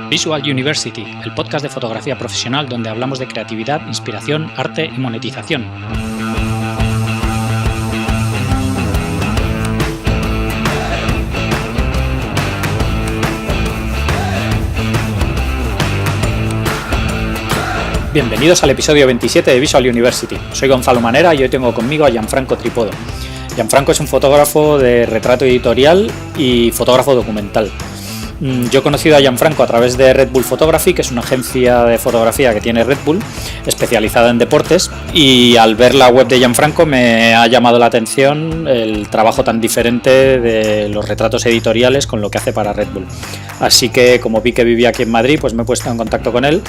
Visual University, el podcast de fotografía profesional donde hablamos de creatividad, inspiración, arte y monetización. Bienvenidos al episodio 27 de Visual University. Soy Gonzalo Manera y hoy tengo conmigo a Gianfranco Tripodi. Gianfranco es un fotógrafo de retrato editorial y fotógrafo documental. Yo he conocido a Gianfranco a través de Red Bull Photography, que es una agencia de fotografía que tiene Red Bull, especializada en deportes, y al ver la web de Gianfranco me ha llamado la atención el trabajo tan diferente de los retratos editoriales con lo que hace para Red Bull. Así que, como vi que vivía aquí en Madrid, pues me he puesto en contacto con él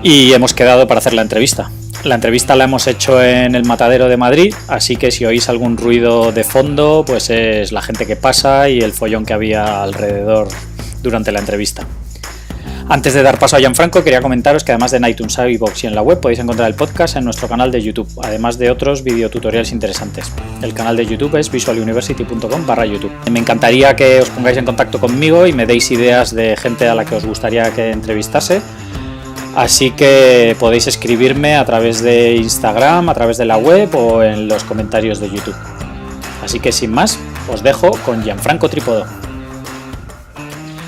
y hemos quedado para hacer la entrevista. La entrevista la hemos hecho en el Matadero de Madrid, así que si oís algún ruido de fondo, pues es la gente que pasa y el follón que había alrededor durante la entrevista. Antes de dar paso a Gianfranco, quería comentaros que además de en iTunes, iVoox y en la web podéis encontrar el podcast en nuestro canal de YouTube, además de otros videotutoriales interesantes. El canal de YouTube es visualuniversity.com/YouTube. Me encantaría que os pongáis en contacto conmigo y me deis ideas de gente a la que os gustaría que entrevistase. Así que podéis escribirme a través de Instagram, a través de la web o en los comentarios de YouTube. Así que sin más, os dejo con Gianfranco Tripodi.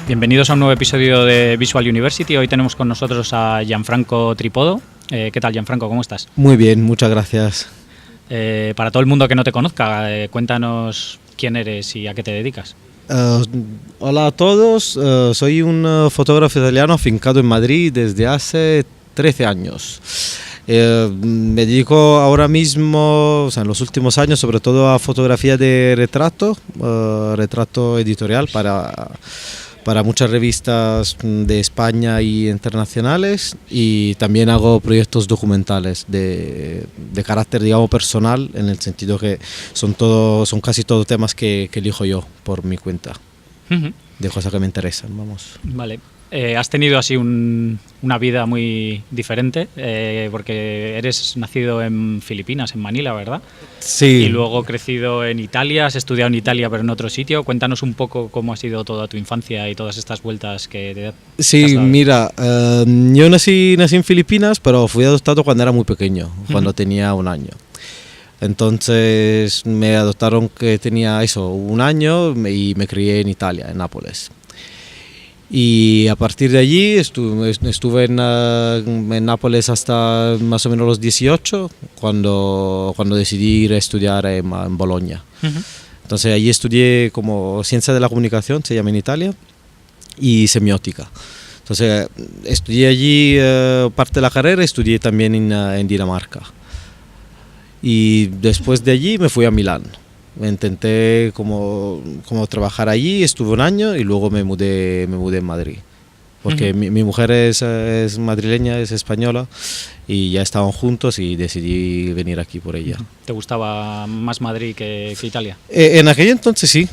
Bienvenidos a un nuevo episodio de Visual University. Hoy tenemos con nosotros a Gianfranco Tripodi. ¿Qué tal, Gianfranco? ¿Cómo estás? Muy bien, muchas gracias. Para todo el mundo que no te conozca, cuéntanos quién eres y a qué te dedicas. Hola a todos, soy un fotógrafo italiano afincado en Madrid desde hace 13 años. Me dedico ahora mismo, o sea, en los últimos años, sobre todo a fotografía de retrato, retrato editorial para muchas revistas de España y internacionales, y también hago proyectos documentales de carácter, digamos, personal, en el sentido que son casi todos temas que elijo yo por mi cuenta, de cosas que me interesan, vamos. Vale. Has tenido así una vida muy diferente, porque eres nacido en Filipinas, en Manila, ¿verdad? Sí. Y luego crecido en Italia, has estudiado en Italia pero en otro sitio. Cuéntanos un poco cómo ha sido toda tu infancia y todas estas vueltas que te has Sí, dado. mira, yo nací en Filipinas, pero fui adoptado cuando era muy pequeño, cuando tenía 1 año. Entonces me adoptaron que tenía 1 año y me crié en Italia, en Nápoles. Y a partir de allí estuve en Nápoles hasta más o menos los 18, cuando decidí ir a estudiar en Bolonia. Entonces allí estudié como ciencia de la comunicación, se llama en Italia, y semiótica. Entonces estudié allí parte de la carrera, estudié también en Dinamarca. Y después de allí me fui a Milán. Intenté como trabajar allí, estuve 1 año y luego me mudé en Madrid, porque mi mujer es madrileña, es española, y ya estaban juntos y decidí venir aquí por ella. ¿Te gustaba más Madrid que Italia? En aquel entonces sí,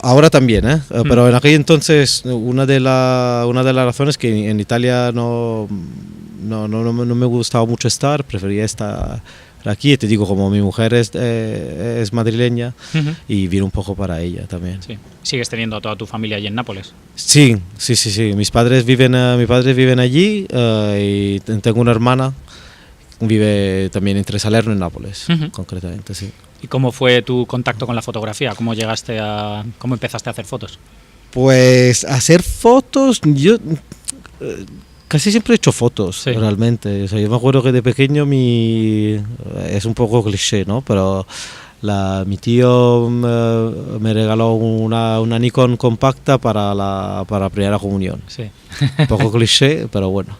ahora también, pero en aquel entonces una de las razones que en Italia no me gustaba mucho estar, prefería estar aquí. Te digo, como mi mujer es madrileña, y vine un poco para ella también. Sí. ¿Sigues teniendo a toda tu familia allí en Nápoles? Sí. Mis padres viven allí, y tengo una hermana que vive también entre Salerno y Nápoles, concretamente, sí. ¿Y cómo fue tu contacto con la fotografía? ¿Cómo empezaste a hacer fotos? Pues hacer fotos, yo casi siempre he hecho fotos, sí. Realmente. O sea, yo me acuerdo que de pequeño es un poco cliché, ¿no? Pero mi tío me regaló una Nikon compacta para la primera comunión. Sí. Un poco cliché, pero bueno.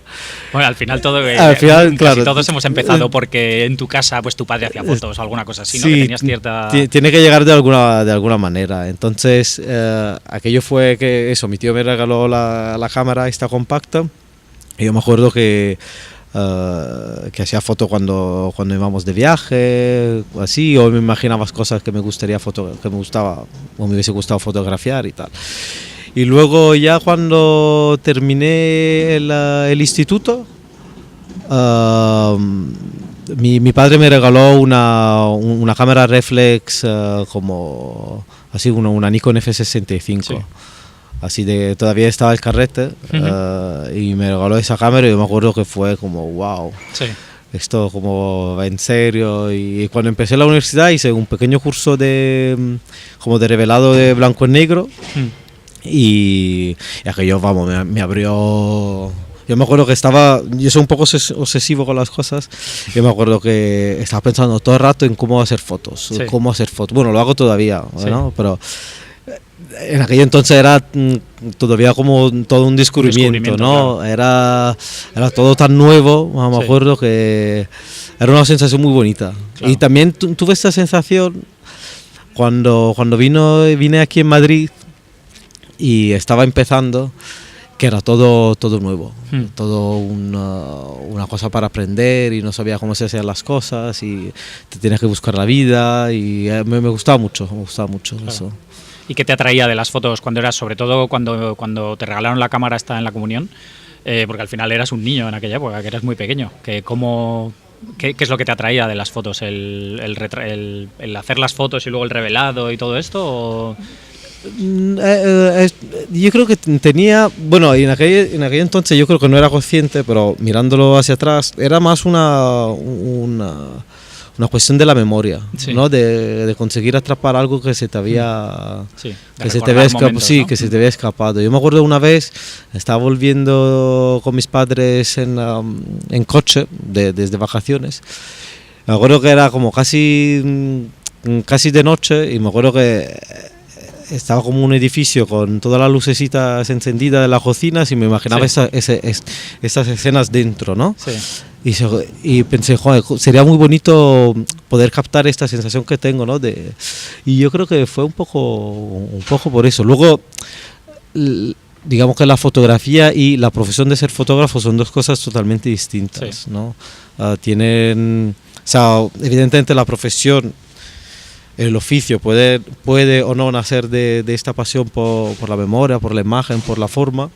Bueno, al final claro, casi todos hemos empezado porque en tu casa pues tu padre hacía fotos o alguna cosa así, ¿no? Sí, que tenías cierta... Tiene que llegar de alguna manera. Entonces, aquello fue que mi tío me regaló la cámara esta compacta. Y yo me acuerdo que hacía fotos cuando íbamos de viaje, así, o me imaginaba cosas que me gustaba o me hubiese gustado fotografiar y tal. Y luego ya cuando terminé el instituto, mi padre me regaló una cámara reflex, como así, una Nikon F65. Sí. así de, todavía estaba el carrete, y me regaló esa cámara y yo me acuerdo que fue como, wow. Sí. Esto como va en serio. Y cuando empecé la universidad hice un pequeño curso de como de revelado de blanco y negro, y aquello, vamos, me abrió. Yo me acuerdo que yo soy un poco obsesivo con las cosas, y me acuerdo que estaba pensando todo el rato en cómo hacer fotos, Bueno, lo hago todavía, ¿no? Pero en aquel entonces era todavía como todo un descubrimiento, ¿no? Claro. Era todo tan nuevo, me acuerdo que era una sensación muy bonita. Claro. Y también tuve esta sensación cuando vine aquí en Madrid y estaba empezando, que era todo nuevo, todo una cosa para aprender, y no sabía cómo se hacían las cosas, y te tienes que buscar la vida, y me gustaba mucho claro. Eso. ¿Y qué te atraía de las fotos cuando eras, sobre todo cuando te regalaron la cámara esta en la comunión? Porque al final eras un niño en aquella época, que eras muy pequeño. ¿Qué es lo que te atraía de las fotos? ¿El hacer las fotos y luego el revelado y todo esto? ¿O? Yo creo que tenía, bueno, en aquel entonces yo creo que no era consciente, pero mirándolo hacia atrás era más una cuestión de la memoria, sí. ¿No? De conseguir atrapar algo que se te había que se te había escapado. Yo me acuerdo una vez estaba volviendo con mis padres en coche desde vacaciones. Me acuerdo que era como casi de noche, y me acuerdo que estaba como un edificio con todas las lucecitas encendidas de las cocinas, y me imaginaba esas escenas dentro, ¿no? Sí. Y pensé, joder, sería muy bonito poder captar esta sensación que tengo, ¿no? Y yo creo que fue un poco por eso. Luego, digamos que la fotografía y la profesión de ser fotógrafo son dos cosas totalmente distintas, ¿no? Tienen, o sea, evidentemente la profesión, el oficio puede o no nacer de esta pasión por la memoria, por la imagen, por la forma,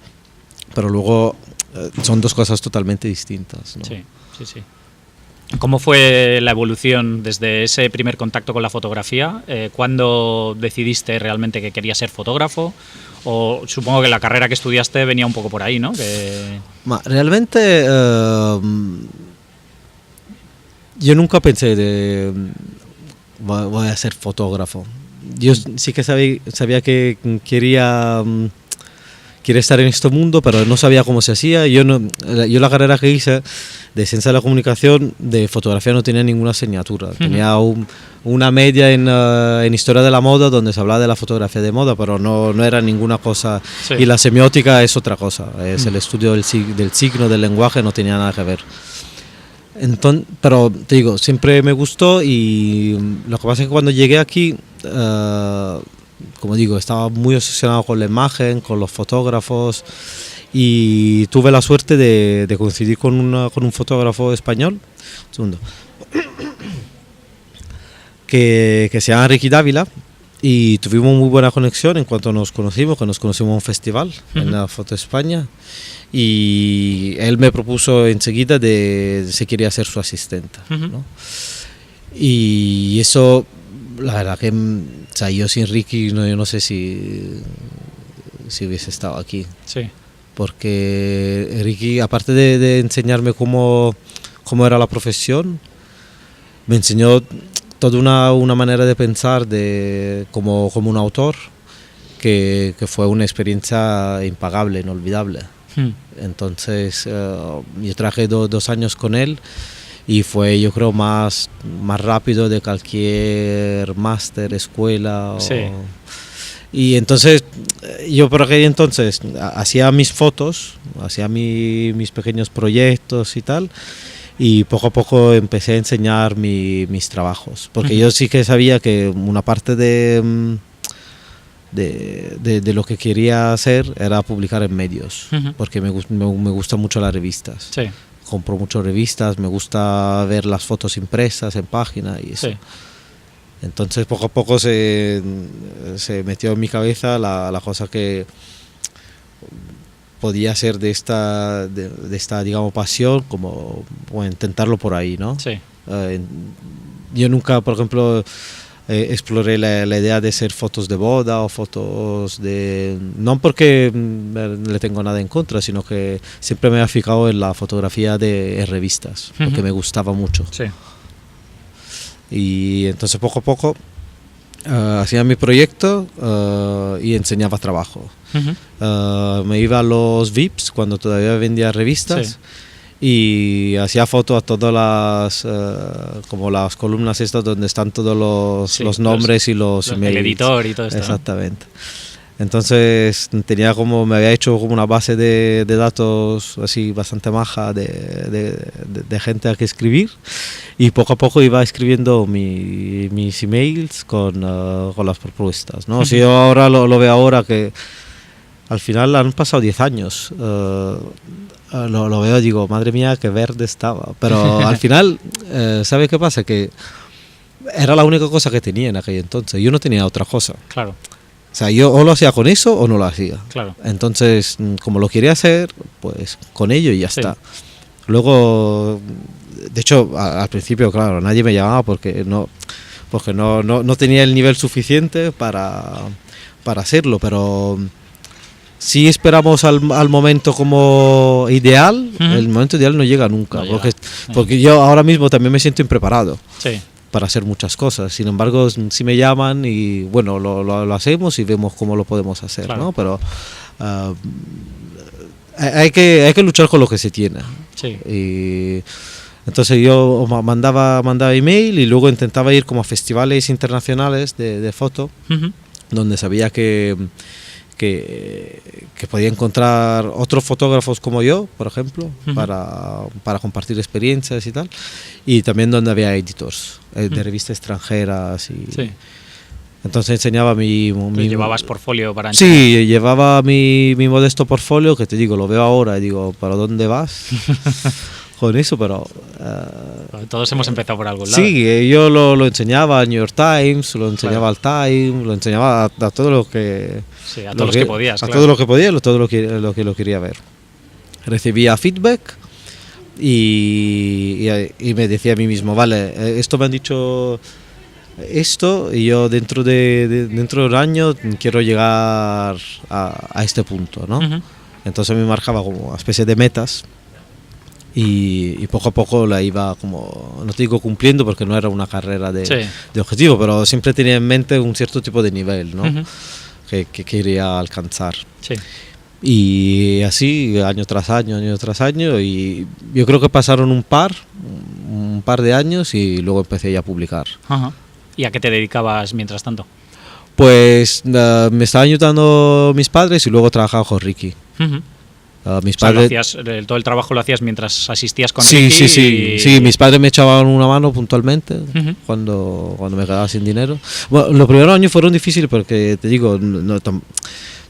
pero luego son dos cosas totalmente distintas, ¿no? Sí. ¿Cómo fue la evolución desde ese primer contacto con la fotografía? ¿Cuándo decidiste realmente que querías ser fotógrafo? O supongo que la carrera que estudiaste venía un poco por ahí, ¿no? Realmente yo nunca pensé voy a ser fotógrafo. Yo sí que sabía que quería estar en este mundo, pero no sabía cómo se hacía. Yo la carrera que hice de Ciencia de la Comunicación, de fotografía, no tenía ninguna asignatura. Tenía una media en Historia de la Moda, donde se hablaba de la fotografía de moda, pero no era ninguna cosa. Sí. Y la semiótica es otra cosa, es el estudio del signo, del lenguaje, no tenía nada que ver. Entonces, pero te digo, siempre me gustó, y lo que pasa es que cuando llegué aquí, como digo, estaba muy obsesionado con la imagen, con los fotógrafos, y tuve la suerte de coincidir con un fotógrafo español, un segundo, que se llama Ricky Dávila, y tuvimos muy buena conexión en cuanto nos conocimos en un festival, en la Foto España, y él me propuso enseguida si quería ser su asistente, ¿no? Y eso, la verdad que, o sea, yo sin Ricky yo no sé si hubiese estado aquí. Sí. Porque Ricky, aparte de enseñarme cómo era la profesión, me enseñó toda una manera de pensar como un autor, que fue una experiencia impagable, inolvidable. Entonces yo trabajé 2 años con él, y fue, yo creo, más rápido de cualquier máster, escuela. Y entonces yo por aquel entonces hacía mis fotos, hacía mis pequeños proyectos y tal, y poco a poco empecé a enseñar mis trabajos, porque yo sí que sabía que una parte de lo que quería hacer era publicar en medios, porque me gustan mucho las revistas. Sí. Compro muchas revistas, me gusta ver las fotos impresas en página y eso. Sí. Entonces poco a poco se metió en mi cabeza la cosa que podía ser de esta digamos pasión, como intentarlo por ahí, ¿no? Sí. Yo nunca, por ejemplo, exploré la idea de hacer fotos de boda o fotos de... No porque le tengo nada en contra, sino que siempre me he fijado en la fotografía de revistas, porque me gustaba mucho. Sí. Y entonces poco a poco hacía mi proyecto y enseñaba trabajo. Me iba a los VIPs cuando todavía vendía revistas. Sí. Y hacía fotos a todas las como las columnas estas donde están todos los nombres y los emails. El editor y todo esto. Exactamente. Entonces me había hecho como una base de datos así bastante maja de gente a que escribir, y poco a poco iba escribiendo mis emails con las propuestas, ¿no? Si yo ahora lo veo ahora que al final han pasado 10 años, lo veo y digo, madre mía, qué verde estaba. Pero al final, ¿sabe qué pasa? Que era la única cosa que tenía en aquel entonces. Yo no tenía otra cosa. Claro. O sea, yo o lo hacía con eso o no lo hacía. Claro. Entonces, como lo quería hacer, pues con ello y ya está. Luego, de hecho, al principio, claro, nadie me llamaba porque no tenía el nivel suficiente para hacerlo, pero si esperamos al momento como ideal, el momento ideal no llega nunca, porque yo ahora mismo también me siento impreparado para hacer muchas cosas. Sin embargo, si me llaman y bueno, lo hacemos y vemos cómo lo podemos hacer, claro, ¿no? Pero hay que luchar con lo que se tiene. Y entonces yo mandaba email y luego intentaba ir como a festivales internacionales de foto, donde sabía que podía encontrar otros fotógrafos como yo, por ejemplo, para compartir experiencias y tal, y también donde había editors de revistas extranjeras y entonces enseñaba ¿Llevabas portfolio para enseñar? Sí, llevaba mi modesto portfolio, que te digo, lo veo ahora y digo, ¿para dónde vas con eso? Pero todos hemos empezado por algún lado. Sí, yo lo enseñaba al New York Times, lo enseñaba al Time, lo enseñaba a todo lo que... Sí, a todos los que podías, todo lo que podía, todo lo que lo quería ver. Recibía feedback y me decía a mí mismo, vale, esto me han dicho esto y yo dentro de un año quiero llegar a este punto, ¿no? Entonces me marcaba como una especie de metas. Y poco a poco la iba como, no te digo cumpliendo porque no era una carrera de objetivo, pero siempre tenía en mente un cierto tipo de nivel, ¿no? Que quería alcanzar. Y así, año tras año, y yo creo que pasaron un par de años y luego empecé ya a publicar. ¿Y a qué te dedicabas mientras tanto? Pues me estaban ayudando mis padres y luego trabajaba con Ricky. Mis padres... todo el trabajo lo hacías mientras asistías con Ricky. Sí, mis padres me echaban una mano puntualmente cuando me quedaba sin dinero. Bueno, los primeros años fueron difíciles porque, te digo,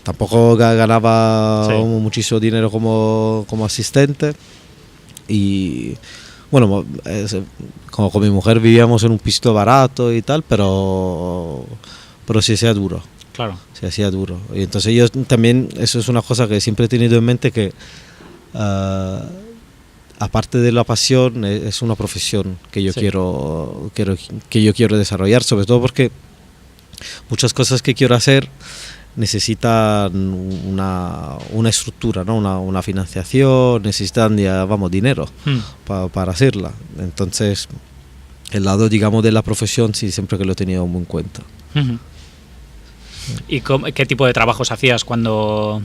tampoco ganaba muchísimo dinero como asistente. Y bueno, como con mi mujer vivíamos en un piso barato y tal, pero sí sea duro. Claro. Se hacía duro. Y entonces yo también, eso es una cosa que siempre he tenido en mente, que aparte de la pasión, es una profesión que yo quiero desarrollar, sobre todo porque muchas cosas que quiero hacer necesitan una estructura, ¿no? Una financiación, necesitan dinero para hacerla. Entonces, el lado, digamos, de la profesión sí, siempre que lo he tenido muy en cuenta. ¿Y qué tipo de trabajos hacías cuando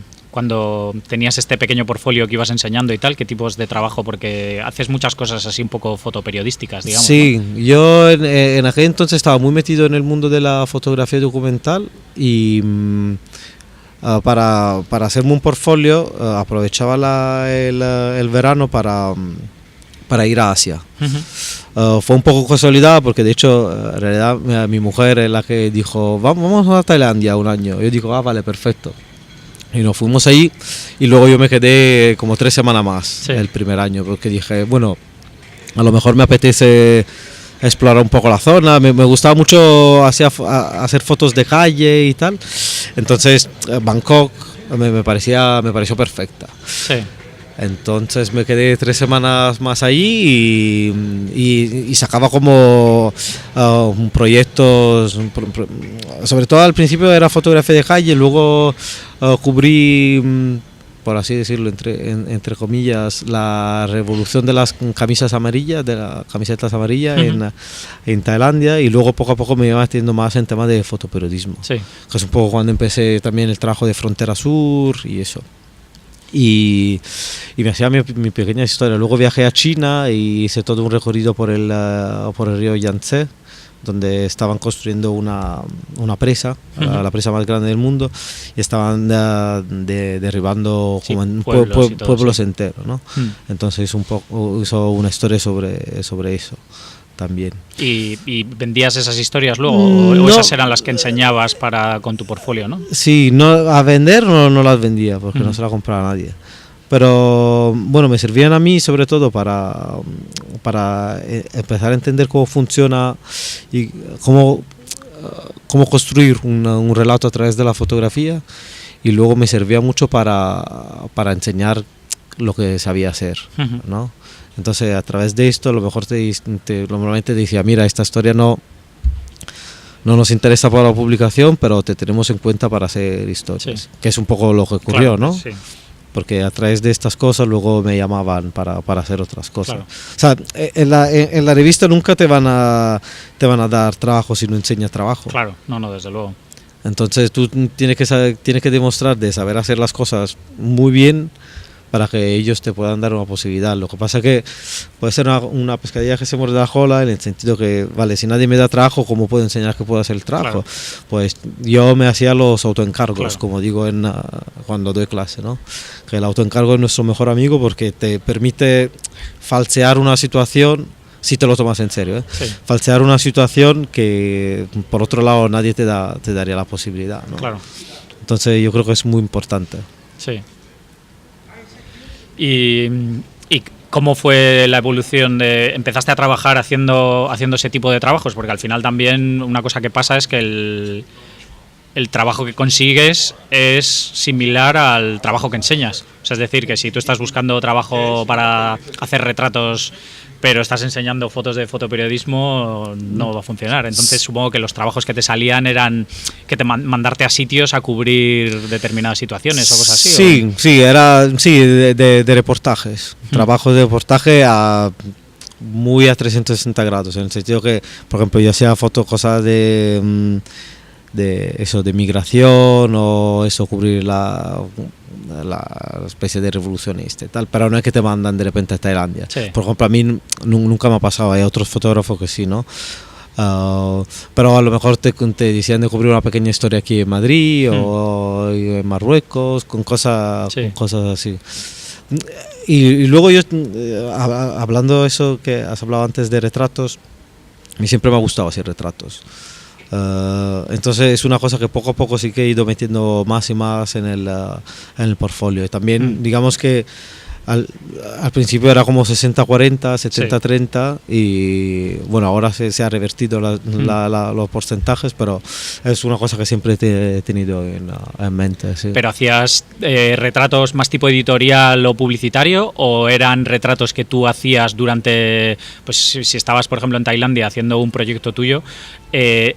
tenías este pequeño portfolio que ibas enseñando y tal? ¿Qué tipos de trabajo? Porque haces muchas cosas así un poco fotoperiodísticas, digamos. Sí, ¿no? Yo en aquel entonces estaba muy metido en el mundo de la fotografía documental y para hacerme un portfolio aprovechaba el verano para ir a Asia. Fue un poco casualidad porque de hecho en realidad mi mujer es la que dijo vamos a Tailandia un año. Yo digo, vale, perfecto. Y nos fuimos allí y luego yo me quedé como 3 semanas más el primer año porque dije, bueno, a lo mejor me apetece explorar un poco la zona. Me gustaba mucho hacer fotos de calle y tal. Entonces Bangkok me pareció perfecta. Entonces me quedé 3 semanas más allí y sacaba como proyectos, sobre todo al principio era fotografía de calle, luego cubrí, por así decirlo, entre comillas, la revolución de las camisas amarillas, de las camisetas amarillas en Tailandia, y luego poco a poco me iba metiendo más en temas de fotoperiodismo, Sí. que es un poco cuando empecé también el trabajo de Frontera Sur y eso. Y me hacía mi pequeña historia. Luego viajé a China y hice todo un recorrido por el río Yangtze, donde estaban construyendo una presa, la presa más grande del mundo, y estaban derribando Sí, como pueblos enteros, ¿no? Entonces hizo una historia sobre eso también. ¿Y vendías esas historias luego? ¿O No. esas eran las que enseñabas con tu portfolio, no? Sí, no, a vender no las vendía porque no se la compraba nadie. Pero bueno, me servían a mí sobre todo para empezar a entender cómo funciona y cómo construir un relato a través de la fotografía, y luego me servía mucho para enseñar lo que sabía hacer, ¿no? Entonces a través de esto a lo mejor normalmente te decía, mira, esta historia no nos interesa para la publicación, pero te tenemos en cuenta para hacer historias, Sí. que es un poco lo que ocurrió, Claro, ¿no? Sí. Porque a través de estas cosas luego me llamaban para hacer otras cosas. Claro. O sea, en la revista nunca te van a dar trabajo si no enseñas trabajo. Claro, no, desde luego. Entonces tú tienes que demostrar de saber hacer las cosas muy bien para que ellos te puedan dar una posibilidad. Lo que pasa es que puede ser una pescadilla que se muerde la cola, en el sentido que, vale, si nadie me da trabajo, ¿cómo puedo enseñar que puedo hacer el trabajo? Claro. Pues yo me hacía los autoencargos, Claro. como digo cuando doy clase, ¿no? Que el autoencargo es nuestro mejor amigo porque te permite falsear una situación, si te lo tomas en serio, ¿eh? Sí. Falsear una situación que por otro lado nadie te daría la posibilidad, ¿no? Claro. Entonces yo creo que es muy importante. Sí. ¿Y cómo fue la evolución empezaste a trabajar haciendo ese tipo de trabajos? Porque al final también una cosa que pasa es que el trabajo que consigues es similar al trabajo que enseñas. O sea, es decir, que si tú estás buscando trabajo para hacer retratos, pero estás enseñando fotos de fotoperiodismo, no va a funcionar. Entonces supongo que los trabajos que te salían eran que te mandarte a sitios a cubrir determinadas situaciones o cosas así. Sí, de reportajes. Trabajos de reportaje muy a 360 grados, en el sentido que, por ejemplo, yo hacía cosas de migración, o eso, cubrir la especie de revolucionista y tal, pero no es que te mandan de repente a Tailandia. Sí. Por ejemplo, a mí nunca me ha pasado, hay otros fotógrafos que sí, ¿no? Pero a lo mejor te decían de cubrir una pequeña historia aquí en Madrid o en Marruecos, con cosas así. Y luego yo, hablando de eso que has hablado antes de retratos, a mí siempre me ha gustado hacer retratos. Entonces es una cosa que poco a poco sí que he ido metiendo más y más en el portfolio. Y también digamos que al principio era como 60-40, 70-30, y bueno, ahora se ha revertido los porcentajes, pero es una cosa que siempre he tenido en mente. Sí. ¿Pero hacías retratos más tipo editorial o publicitario, o eran retratos que tú hacías durante, pues si estabas por ejemplo en Tailandia haciendo un proyecto tuyo,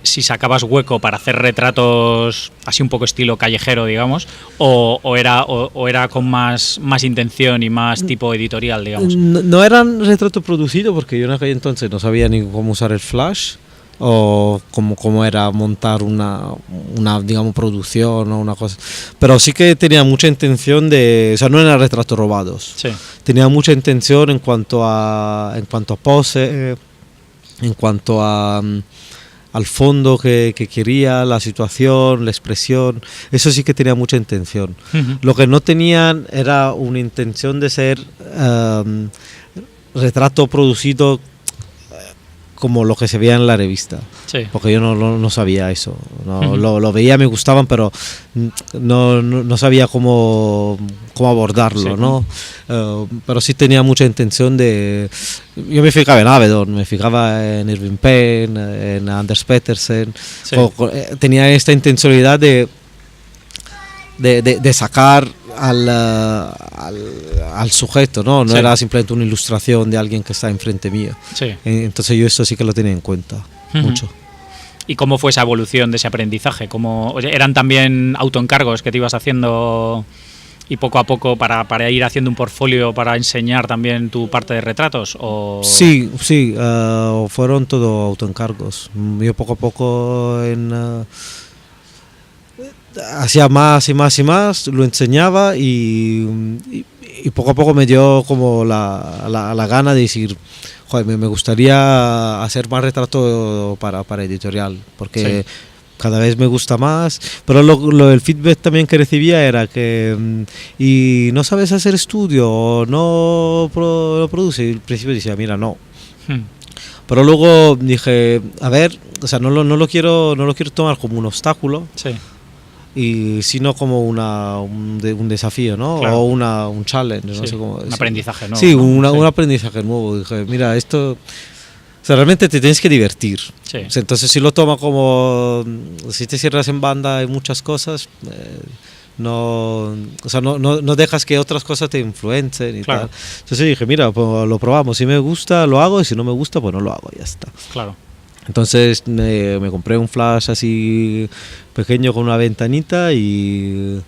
si sacabas hueco para hacer retratos así un poco estilo callejero, digamos, o era con más intención y más tipo editorial, digamos? No eran retratos producidos, porque yo en aquel entonces no sabía ni cómo usar el flash o cómo era montar una digamos producción o una cosa, pero sí que tenía mucha intención o sea, no eran retratos robados. Sí. Tenía mucha intención en cuanto a pose, en cuanto al fondo que quería, la situación, la expresión. Eso sí que tenía mucha intención. Lo que no tenían era una intención de ser retrato producido como lo que se veía en la revista. Sí. Porque yo no sabía eso. Lo veía, me gustaban, pero no sabía cómo abordarlo, Sí. ¿no? Pero sí tenía mucha intención de... Yo me fijaba en Avedon, me fijaba en Irving Penn, en Anders Petersen. Sí. Tenía esta intencionalidad de sacar al sujeto, ¿no? No Sí. era simplemente una ilustración de alguien que está enfrente mío. Sí. Entonces yo eso sí que lo tenía en cuenta mucho. ¿Y cómo fue esa evolución de ese aprendizaje? Oye, ¿eran también autoencargos que te ibas haciendo y poco a poco para ir haciendo un portfolio para enseñar también tu parte de retratos? ¿O? Sí, fueron todo autoencargos. Yo poco a poco hacía más y más y más, lo enseñaba y poco a poco me dio como la gana de decir, joder, me gustaría hacer más retrato para editorial, porque Sí. cada vez me gusta más, pero el feedback también que recibía era que y no sabes hacer estudio o no lo produce, y al principio decía, mira, no. Pero luego dije, a ver, o sea, no lo quiero tomar como un obstáculo, Sí. y sino como un desafío, ¿no? Claro. O un challenge, no Sí, sé cómo un decirlo. aprendizaje nuevo, Sí, ¿no? Sí. un aprendizaje nuevo. Dije, mira, esto, o sea, realmente te tienes que divertir. Sí. O sea, entonces si lo toma como, si te cierras en banda en muchas cosas, no dejas que otras cosas te influencien y Claro. tal. Entonces dije, mira, pues lo probamos, si me gusta lo hago y si no me gusta pues no lo hago, ya está. Claro. Entonces me compré un flash así pequeño con una ventanita y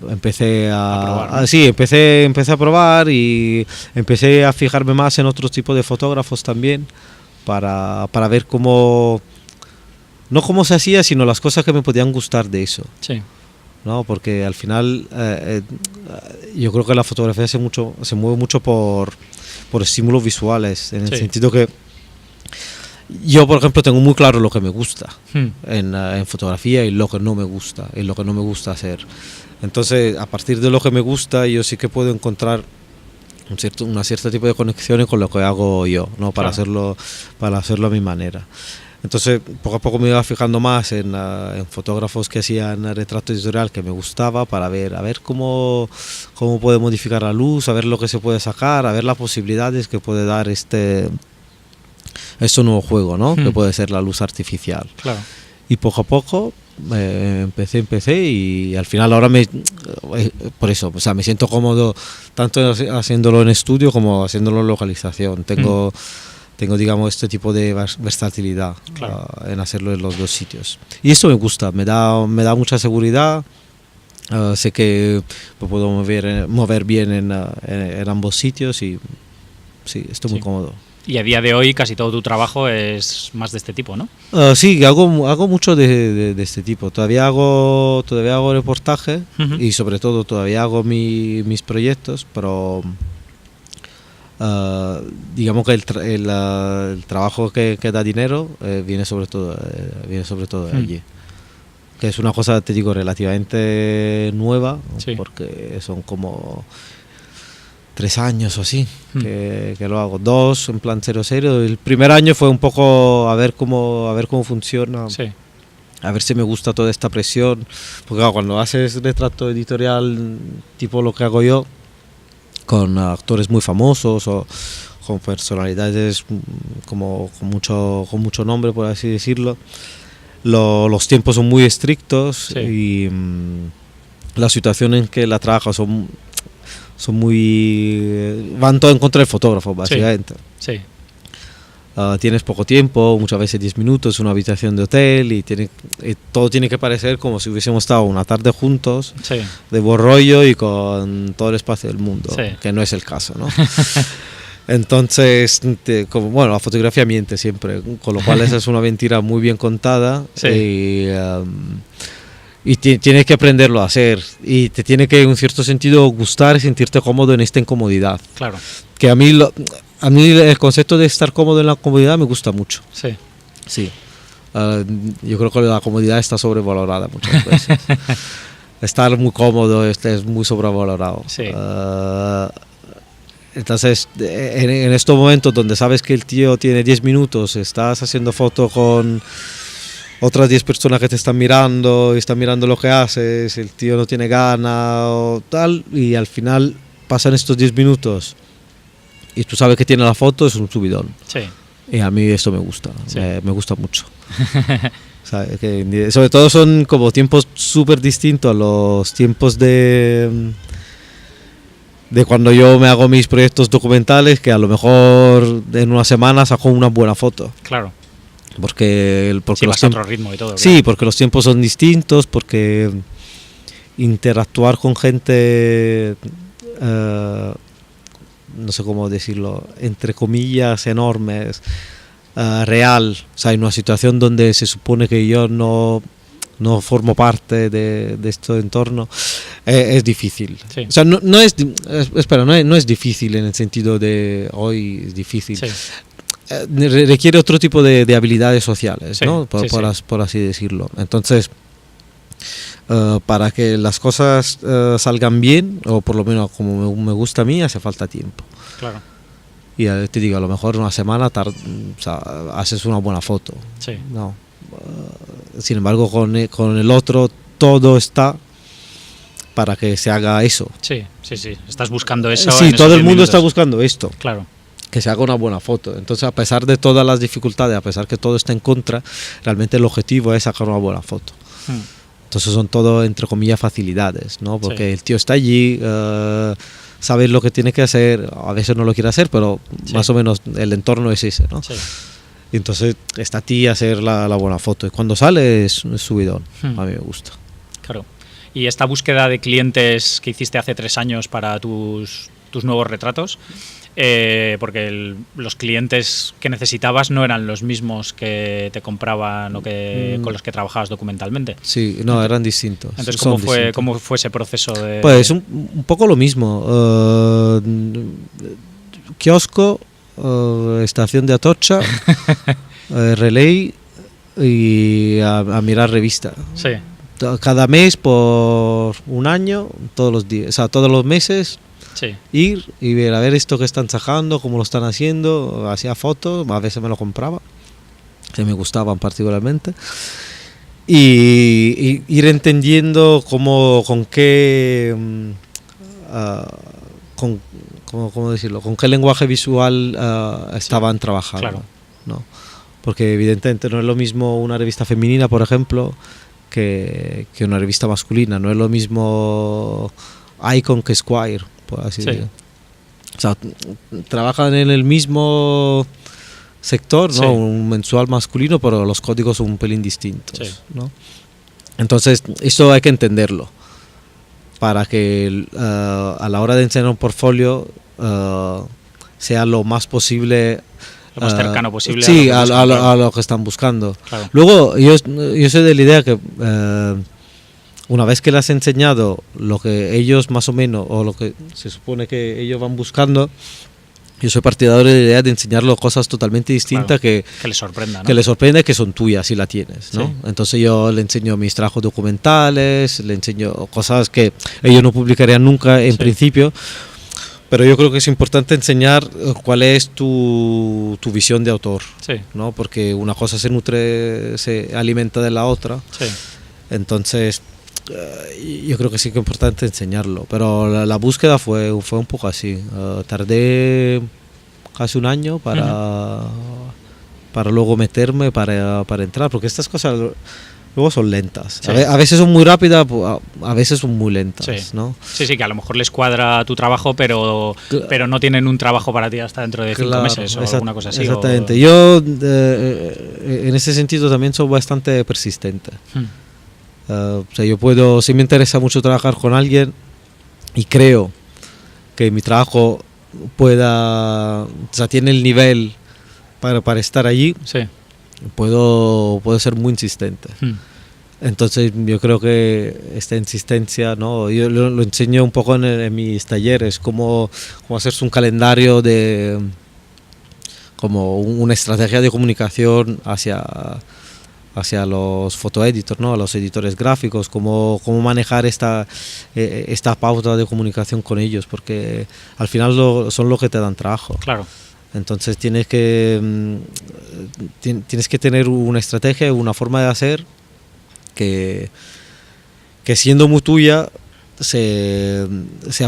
empecé A probar, ¿no? sí, empecé a probar y empecé a fijarme más en otros tipos de fotógrafos también para ver cómo, no cómo se hacía, sino las cosas que me podían gustar de eso, Sí. ¿no? Porque al final yo creo que la fotografía se mueve mucho por estímulos visuales, en el Sí. sentido que yo, por ejemplo, tengo muy claro lo que me gusta Hmm. en fotografía y lo que no me gusta, y lo que no me gusta hacer. Entonces, a partir de lo que me gusta, yo sí que puedo encontrar una cierta tipo de conexiones con lo que hago yo, ¿no? Para Claro. hacerlo a mi manera. Entonces, poco a poco me iba fijando más en fotógrafos que hacían retrato editorial que me gustaba, para ver cómo puede modificar la luz, a ver lo que se puede sacar, a ver las posibilidades que puede dar este nuevo juego, ¿no? Que puede ser la luz artificial. Claro. Y poco a poco empecé y al final ahora por eso, o sea, me siento cómodo tanto haciéndolo en estudio como haciéndolo en localización. Tengo digamos este tipo de versatilidad, Claro. en hacerlo en los dos sitios. Y esto me gusta, me da mucha seguridad. Sé que me puedo mover bien en ambos sitios y sí, estoy muy cómodo. Y a día de hoy casi todo tu trabajo es más de este tipo, ¿no? Sí, hago mucho de este tipo. Todavía hago reportaje y sobre todo todavía hago mis proyectos, pero digamos que el trabajo que da dinero viene sobre todo de allí. Que es una cosa, te digo, relativamente nueva, Sí. porque son como 3 años o así que lo hago. 2 en plan 0-0. El primer año fue un poco a ver cómo funciona, Sí. a ver si me gusta toda esta presión, porque claro, cuando haces retrato editorial tipo lo que hago yo, con actores muy famosos o con personalidades como con mucho nombre, por así decirlo, los tiempos son muy estrictos. Sí. Y la situación en que la trabajo son muy, van todo en contra del fotógrafo, básicamente. Sí. Tienes poco tiempo, muchas veces 10 minutos, una habitación de hotel y todo tiene que parecer como si hubiésemos estado una tarde juntos, Sí. de buen rollo y con todo el espacio del mundo, Sí. que no es el caso, ¿no? Entonces, bueno, la fotografía miente siempre, con lo cual esa es una mentira muy bien contada. Sí. Y tienes que aprenderlo a hacer y te tiene que en un cierto sentido gustar y sentirte cómodo en esta incomodidad. Claro. Que a mí el concepto de estar cómodo en la comodidad me gusta mucho. Sí. Sí. Yo creo que la comodidad está sobrevalorada muchas veces. Estar muy cómodo es muy sobrevalorado. Sí. Entonces, en estos momentos donde sabes que el tío tiene 10 minutos, estás haciendo foto con otras 10 personas que te están mirando y están mirando lo que haces, el tío no tiene gana o tal, y al final pasan estos 10 minutos y tú sabes que tiene la foto, es un subidón. Sí. Y a mí esto me gusta, Sí. me gusta mucho. O sea, que sobre todo son como tiempos súper distintos a los tiempos de cuando yo me hago mis proyectos documentales, que a lo mejor en una semana saco una buena foto. Claro. Porque Sí, vas a otro ritmo y todo. Sí, claro. Porque los tiempos son distintos, porque interactuar con gente, no sé cómo decirlo, entre comillas enormes, real, o sea, en una situación donde se supone que yo no formo parte de este entorno, es difícil. Sí. O sea, no es difícil en el sentido de hoy es difícil. Sí. Requiere otro tipo de habilidades sociales, sí, ¿no? Por así decirlo. Entonces, para que las cosas salgan bien, o por lo menos como me gusta a mí, hace falta tiempo. Claro. Y te digo, a lo mejor una semana o sea, haces una buena foto. Sí. No. Sin embargo, con el otro todo está para que se haga eso. Sí. Estás buscando eso. Sí, todo el mundo está buscando esto. Claro. Que se haga una buena foto. Entonces, a pesar de todas las dificultades, a pesar que todo está en contra, realmente el objetivo es sacar una buena foto. Entonces son todo, entre comillas, facilidades, ¿no? Porque el tío está allí, sabe lo que tiene que hacer, a veces no lo quiere hacer, pero más o menos el entorno es ese, ¿no? Sí. Y entonces está a ti hacer la buena foto. Y cuando sale es subidón. A mí me gusta. Claro. Y esta búsqueda de clientes que hiciste hace 3 años para tus nuevos retratos, porque los clientes que necesitabas no eran los mismos que te compraban o que con los que trabajabas documentalmente. Sí, no, eran distintos. Entonces, ¿cómo fue ese proceso de...? Pues un poco lo mismo. Kiosco, estación de Atocha, relay y a mirar revista. Sí. Cada mes por un año, todos los días, o sea, todos los meses. Sí. Ir y ver a ver esto que están sacando, cómo lo están haciendo, hacía fotos, a veces me lo compraba, que me gustaban particularmente, y ir entendiendo con qué, ¿cómo decirlo? Con qué lenguaje visual estaban trabajando. Claro. ¿no? Porque evidentemente no es lo mismo una revista femenina, por ejemplo, que una revista masculina, no es lo mismo Icon que Squire, por así decirlo. O sea, trabajan en el mismo sector, ¿no? Un mensual masculino, pero los códigos son un pelín distintos, ¿no? Entonces, eso hay que entenderlo para que a la hora de enseñar un portfolio sea lo más posible, lo más cercano posible a lo que están buscando. Claro. Luego, yo soy de la idea que una vez que le has enseñado lo que ellos más o menos, o lo que se supone que ellos van buscando, yo soy partidario de la idea de enseñarles cosas totalmente distintas, claro, que les sorprenda, ¿no? Que les sorprenda, que son tuyas si la tienes, ¿no? Sí. Entonces yo le enseño mis trabajos documentales, le enseño cosas que ellos no publicarían nunca en principio, pero yo creo que es importante enseñar cuál es tu visión de autor, ¿no? Porque una cosa se alimenta de la otra. Entonces yo creo que sí que es importante enseñarlo, pero la búsqueda fue un poco así. Tardé casi un año para luego meterme, para entrar, porque estas cosas luego son lentas. A veces son muy rápidas, a veces son muy lentas, ¿no? Sí, que a lo mejor les cuadra tu trabajo, pero no tienen un trabajo para ti hasta dentro de 5 meses o alguna cosa así. Exactamente. Yo en ese sentido también soy bastante persistente. O sea, si me interesa mucho trabajar con alguien y creo que mi trabajo tiene el nivel para estar allí, puedo ser muy insistente. Entonces yo creo que esta insistencia, ¿no? Yo lo enseño un poco en mis talleres, cómo hacerse un calendario como una estrategia de comunicación hacia los fotoeditors, ¿no? A los editores gráficos, cómo manejar esta pauta de comunicación con ellos, porque al final son los que te dan trabajo. Claro. Entonces tienes que tener una estrategia, una forma de hacer que siendo muy tuya sea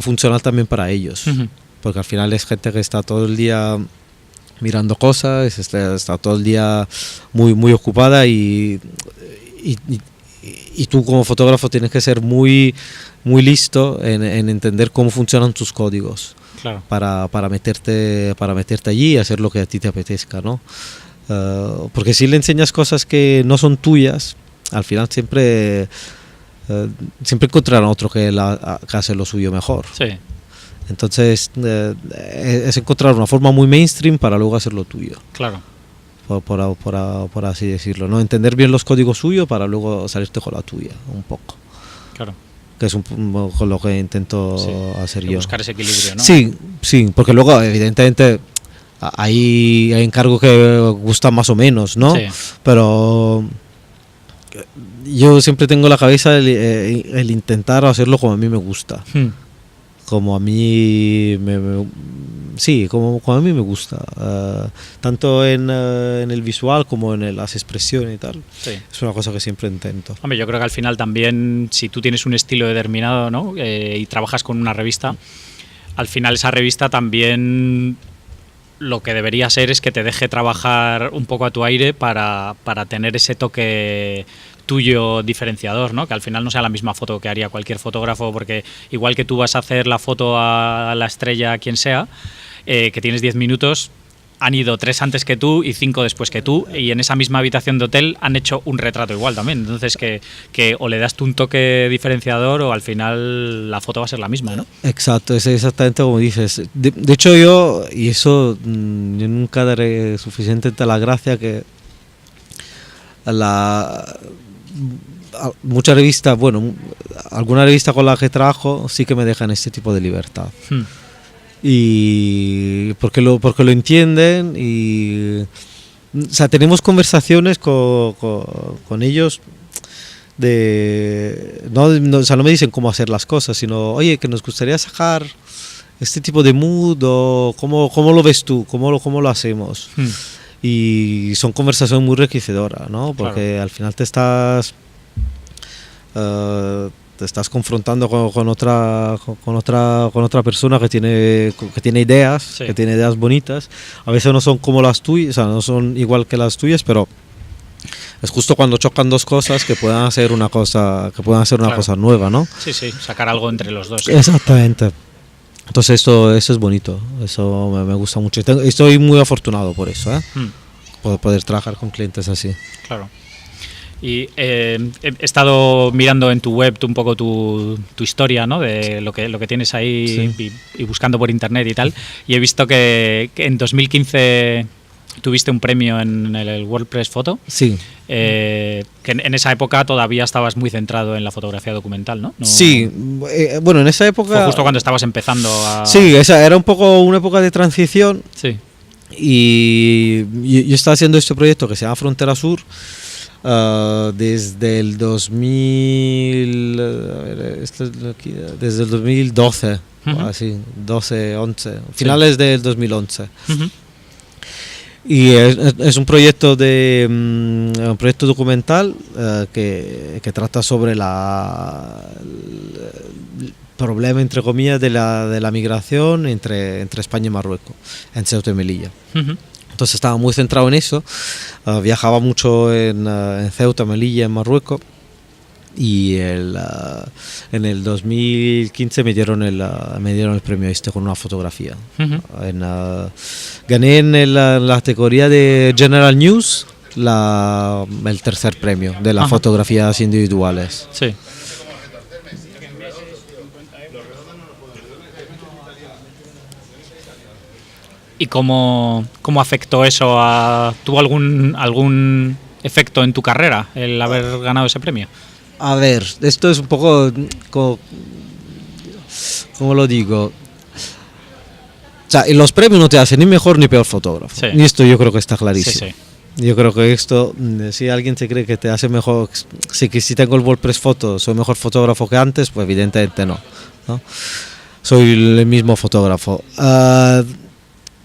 funcional también para ellos, porque al final es gente que está todo el día mirando cosas, está todo el día muy ocupada y tú como fotógrafo tienes que ser muy listo en entender cómo funcionan tus códigos. Claro. Para meterte allí y hacer lo que a ti te apetezca, ¿no? Porque si le enseñas cosas que no son tuyas, al final siempre encontrarán otro que hace lo suyo mejor. Sí. Entonces es encontrar una forma muy mainstream para luego hacer lo tuyo. Claro. Por así decirlo, ¿no? Entender bien los códigos suyos para luego salirte con la tuya, un poco. Claro. Que es un poco lo que intento hacer yo. Buscar ese equilibrio, ¿no? Sí, porque luego evidentemente hay encargos que gustan más o menos, ¿no? Sí. Pero yo siempre tengo en la cabeza el intentar hacerlo como a mí me gusta. Como a mí como a mí me gusta, tanto en el visual como en las expresiones y tal. Sí. Es una cosa que siempre intento. Hombre, yo creo que al final también, si tú tienes un estilo determinado, ¿no? Y trabajas con una revista, al final esa revista también lo que debería ser es que te deje trabajar un poco a tu aire para tener ese toque tuyo diferenciador, ¿no? Que al final no sea la misma foto que haría cualquier fotógrafo, porque igual que tú vas a hacer la foto a la estrella, quien sea, que tienes 10 minutos, han ido 3 antes que tú y 5 después que tú, y en esa misma habitación de hotel han hecho un retrato igual también. Entonces que o le das tú un toque diferenciador o al final la foto va a ser la misma, ¿no? Exacto, es exactamente como dices. De hecho yo, y eso yo nunca daré suficiente la gracia, que muchas revistas, bueno, alguna revista con la que trabajo sí que me dejan este tipo de libertad. Y porque lo entienden y, o sea, tenemos conversaciones con ellos o sea, no me dicen cómo hacer las cosas, sino, oye, que nos gustaría sacar este tipo de mood, o cómo lo ves tú, cómo lo hacemos. Y son conversaciones muy enriquecedoras, ¿no? Porque claro, al final te estás confrontando con otra persona que tiene ideas, sí, que tiene ideas bonitas. A veces no son como las tuyas, o sea, no son igual que las tuyas, pero es justo cuando chocan dos cosas que puedan hacer una cosa, claro, cosa nueva, ¿no? Sí, sacar algo entre los dos. Exactamente. Entonces eso es bonito, eso me gusta mucho. Estoy muy afortunado por eso, por poder trabajar con clientes así. Claro. Y he estado mirando en tu web un poco tu historia, ¿no? De lo que tienes ahí, sí, y buscando por internet y tal. Y he visto que en 2015 tuviste un premio en el WordPress Photo. Sí. Que en esa época todavía estabas muy centrado en la fotografía documental, ¿no? Sí. Bueno, en esa época... Fue justo cuando estabas empezando a... Sí, esa era un poco una época de transición. Sí. Y yo estaba haciendo este proyecto que se llama Frontera Sur. Desde el desde el 2012, así, 12, 11, finales del 2011. Y es un proyecto documental que trata sobre el problema, entre comillas, de la migración entre España y Marruecos, en Ceuta y Melilla. Entonces estaba muy centrado en eso, viajaba mucho en Ceuta, Melilla, en Marruecos, y en el 2015 me dieron el premio con una fotografía. Gané en la categoría de General News el tercer premio de las fotografías individuales. Sí. ¿Y cómo afectó eso tuvo algún efecto en tu carrera el haber ganado ese premio? A ver, esto es un poco, ¿cómo lo digo? O sea, los premios no te hacen ni mejor ni peor fotógrafo. Sí. Y esto yo creo que está clarísimo. Sí. Yo creo que esto, si alguien se cree que te hace mejor, si tengo el WordPress Photo, soy mejor fotógrafo que antes, pues evidentemente no. Soy el mismo fotógrafo.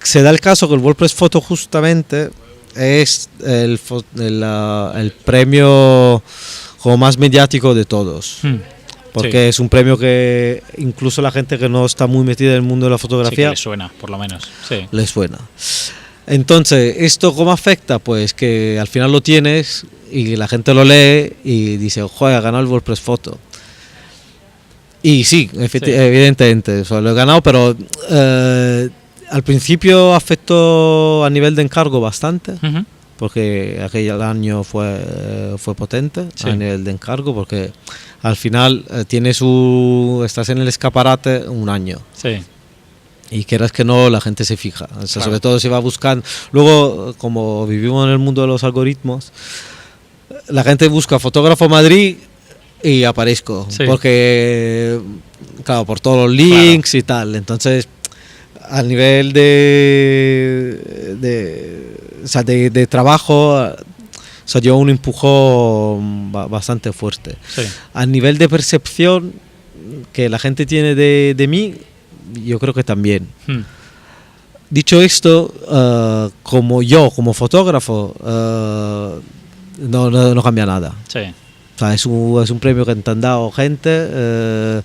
Se da el caso que el WordPress Photo justamente es el premio como más mediático de todos, porque es un premio que incluso la gente que no está muy metida en el mundo de la fotografía, sí, que le suena, por lo menos. Sí. Le suena. Entonces, ¿esto cómo afecta? Pues que al final lo tienes y la gente lo lee y dice, joder, ha ganado el WordPress Photo. Y sí, evidentemente, eso lo he ganado, pero al principio afectó a nivel de encargo bastante, porque aquel año fue potente a nivel de encargo, porque al final estás en el escaparate un año. Sí. Y quieras que no, la gente se fija, o sea, sobre todo se va buscando. Luego, como vivimos en el mundo de los algoritmos, la gente busca fotógrafo Madrid y aparezco, porque, claro, por todos los links y tal. Entonces, a nivel de trabajo, o sea, dio un empujón bastante fuerte. Sí. A nivel de percepción que la gente tiene de mí, yo creo que también. Dicho esto, como fotógrafo, no cambia nada. Sí. O sea, es un premio que te han dado gente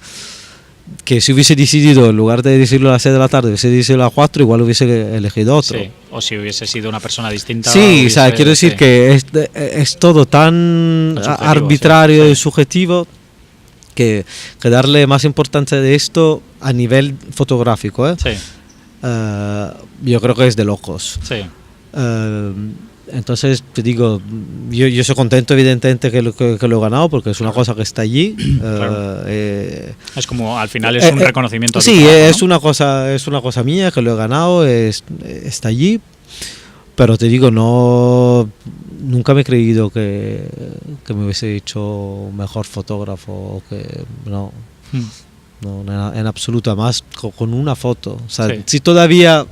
que si hubiese decidido, en lugar de decirlo a las 6 de la tarde, hubiese decidido a las 4, igual hubiese elegido otro. Sí. O si hubiese sido una persona distinta. Sí, o sea, quiero decir que es todo tan arbitrario y subjetivo que darle más importancia de esto a nivel fotográfico, Sí. Yo creo que es de locos. Sí. Entonces te digo, yo soy contento evidentemente que lo he ganado, porque es una cosa que está allí. Claro. Es como al final es un reconocimiento. Sí, trabajo, ¿no? es una cosa mía que lo he ganado, está allí. Pero te digo, nunca me he creído que me hubiese hecho mejor fotógrafo, o que no, en absoluto, más con una foto. O sea, si todavía,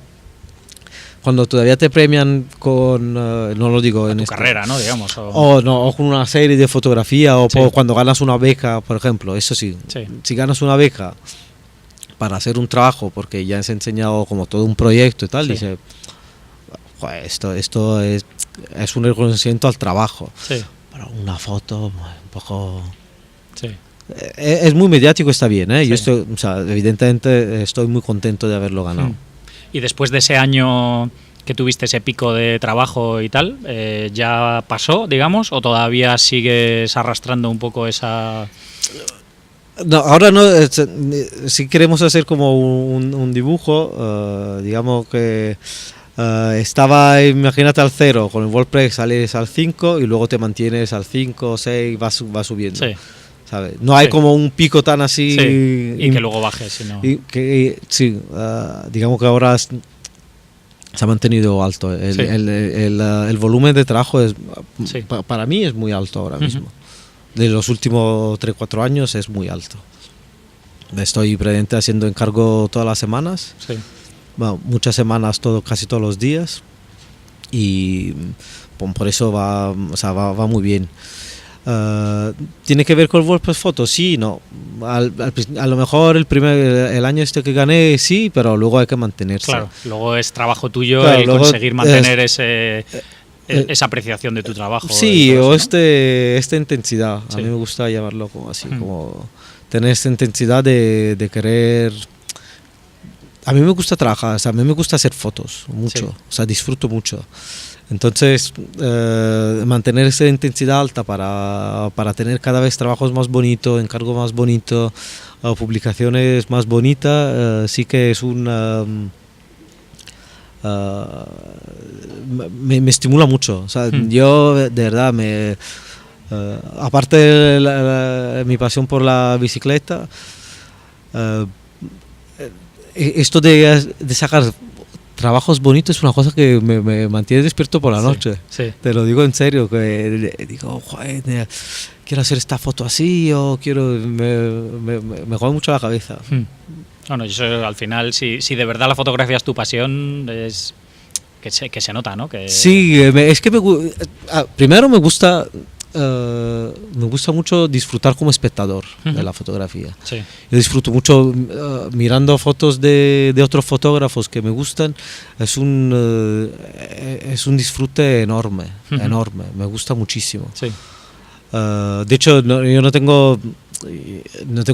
cuando todavía te premian con, no lo digo en tu carrera, ¿no? Digamos. O con una serie de fotografía, o cuando ganas una beca, por ejemplo, eso sí. Si ganas una beca para hacer un trabajo, porque ya has enseñado como todo un proyecto y tal, dice, esto es un reconocimiento al trabajo. Pero una foto, un poco. Es muy mediático, está bien, ¿eh? Yo o sea, evidentemente estoy muy contento de haberlo ganado. Y después de ese año que tuviste ese pico de trabajo y tal, ¿ya pasó, digamos, o todavía sigues arrastrando un poco esa...? No, ahora no. Si queremos hacer como un dibujo, digamos que estaba, imagínate, al 0, con el WordPress sales al 5 y luego te mantienes al 5, 6, vas subiendo. ¿Sabes? No hay como un pico tan así y que luego baje, sino... digamos que ahora se ha mantenido alto. El volumen de trabajo para mí es muy alto ahora mismo. De los últimos 3-4 años es muy alto. Estoy presente haciendo encargo todas las semanas. Bueno, muchas semanas, casi todos los días. Y por eso va muy bien. ¿Tiene que ver con el WordPress Photo? Sí, no. A lo mejor el año este que gané, sí, pero luego hay que mantenerse. Claro, luego es trabajo tuyo conseguir mantener esa apreciación de tu trabajo. Sí, o esta intensidad. A mí me gusta llamarlo como así, como tener esta intensidad de querer... A mí me gusta trabajar, o sea, a mí me gusta hacer fotos mucho, o sea, disfruto mucho. Entonces, mantener esa intensidad alta para tener cada vez trabajos más bonitos, encargos más bonitos, publicaciones más bonitas, sí que es me estimula mucho. O sea, yo de verdad aparte de mi pasión por la bicicleta, esto de sacar trabajos bonitos es una cosa que me mantiene despierto por la noche. Te lo digo en serio, que digo, joder, quiero hacer esta foto así, o me juega mucho la cabeza. Bueno, yo al final, si de verdad la fotografía es tu pasión, es que se nota, ¿no? Sí, es que primero me gusta mucho disfrutar como espectador de la fotografía. Yo disfruto mucho mirando fotos de otros fotógrafos que me gustan. Es un disfrute enorme, me gusta muchísimo. De hecho, yo no tengo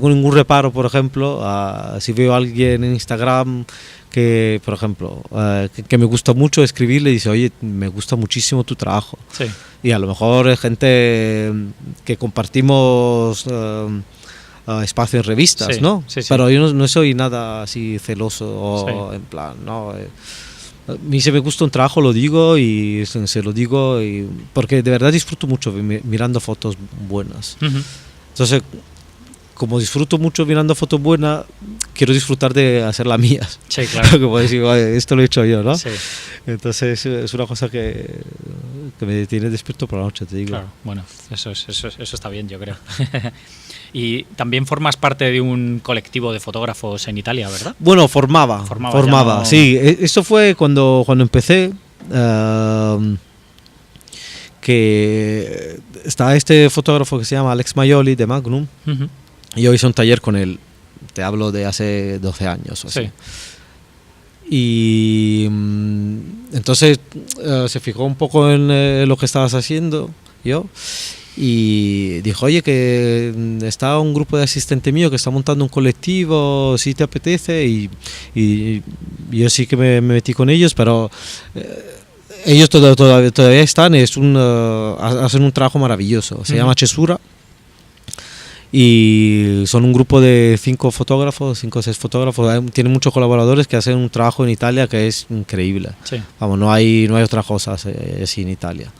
ningún reparo, por ejemplo, si veo a alguien en Instagram que, por ejemplo, que me gusta mucho escribir, le dice, oye, me gusta muchísimo tu trabajo. Sí. Y a lo mejor es gente que compartimos espacio en revistas, Sí, ¿no? sí, sí. Pero yo no soy nada así celoso o Sí. en plan, no. A mí si me gusta un trabajo lo digo y se lo digo porque de verdad disfruto mucho mirando fotos buenas. Ujú. Entonces, como disfruto mucho mirando fotos buenas, quiero disfrutar de hacer las mías. Sí, claro. Como decir, "Vale, esto lo he hecho yo", ¿no? Sí, Entonces es una cosa que me tiene despierto por la noche, te digo. claro. Bueno, eso está bien, yo creo. Y también formas parte de un colectivo de fotógrafos en Italia, ¿verdad? Bueno, formaba, Ya no- sí. Esto fue cuando empecé, que estaba este fotógrafo que se llama Alex Maioli de Magnum, Ujú. y yo hice un taller con él, te hablo de hace 12 años o así. Sí. Y entonces se fijó un poco en lo que estabas haciendo yo y dijo, oye, que está un grupo de asistente mío que está montando un colectivo, si te apetece, y yo sí que me metí con ellos, pero ellos todavía están, hacen un trabajo maravilloso, se llama Cesura. Y son un grupo de 5 o 6 fotógrafos. Tienen muchos colaboradores que hacen un trabajo en Italia que es increíble. Sí. Vamos, no hay otra cosa así en Italia.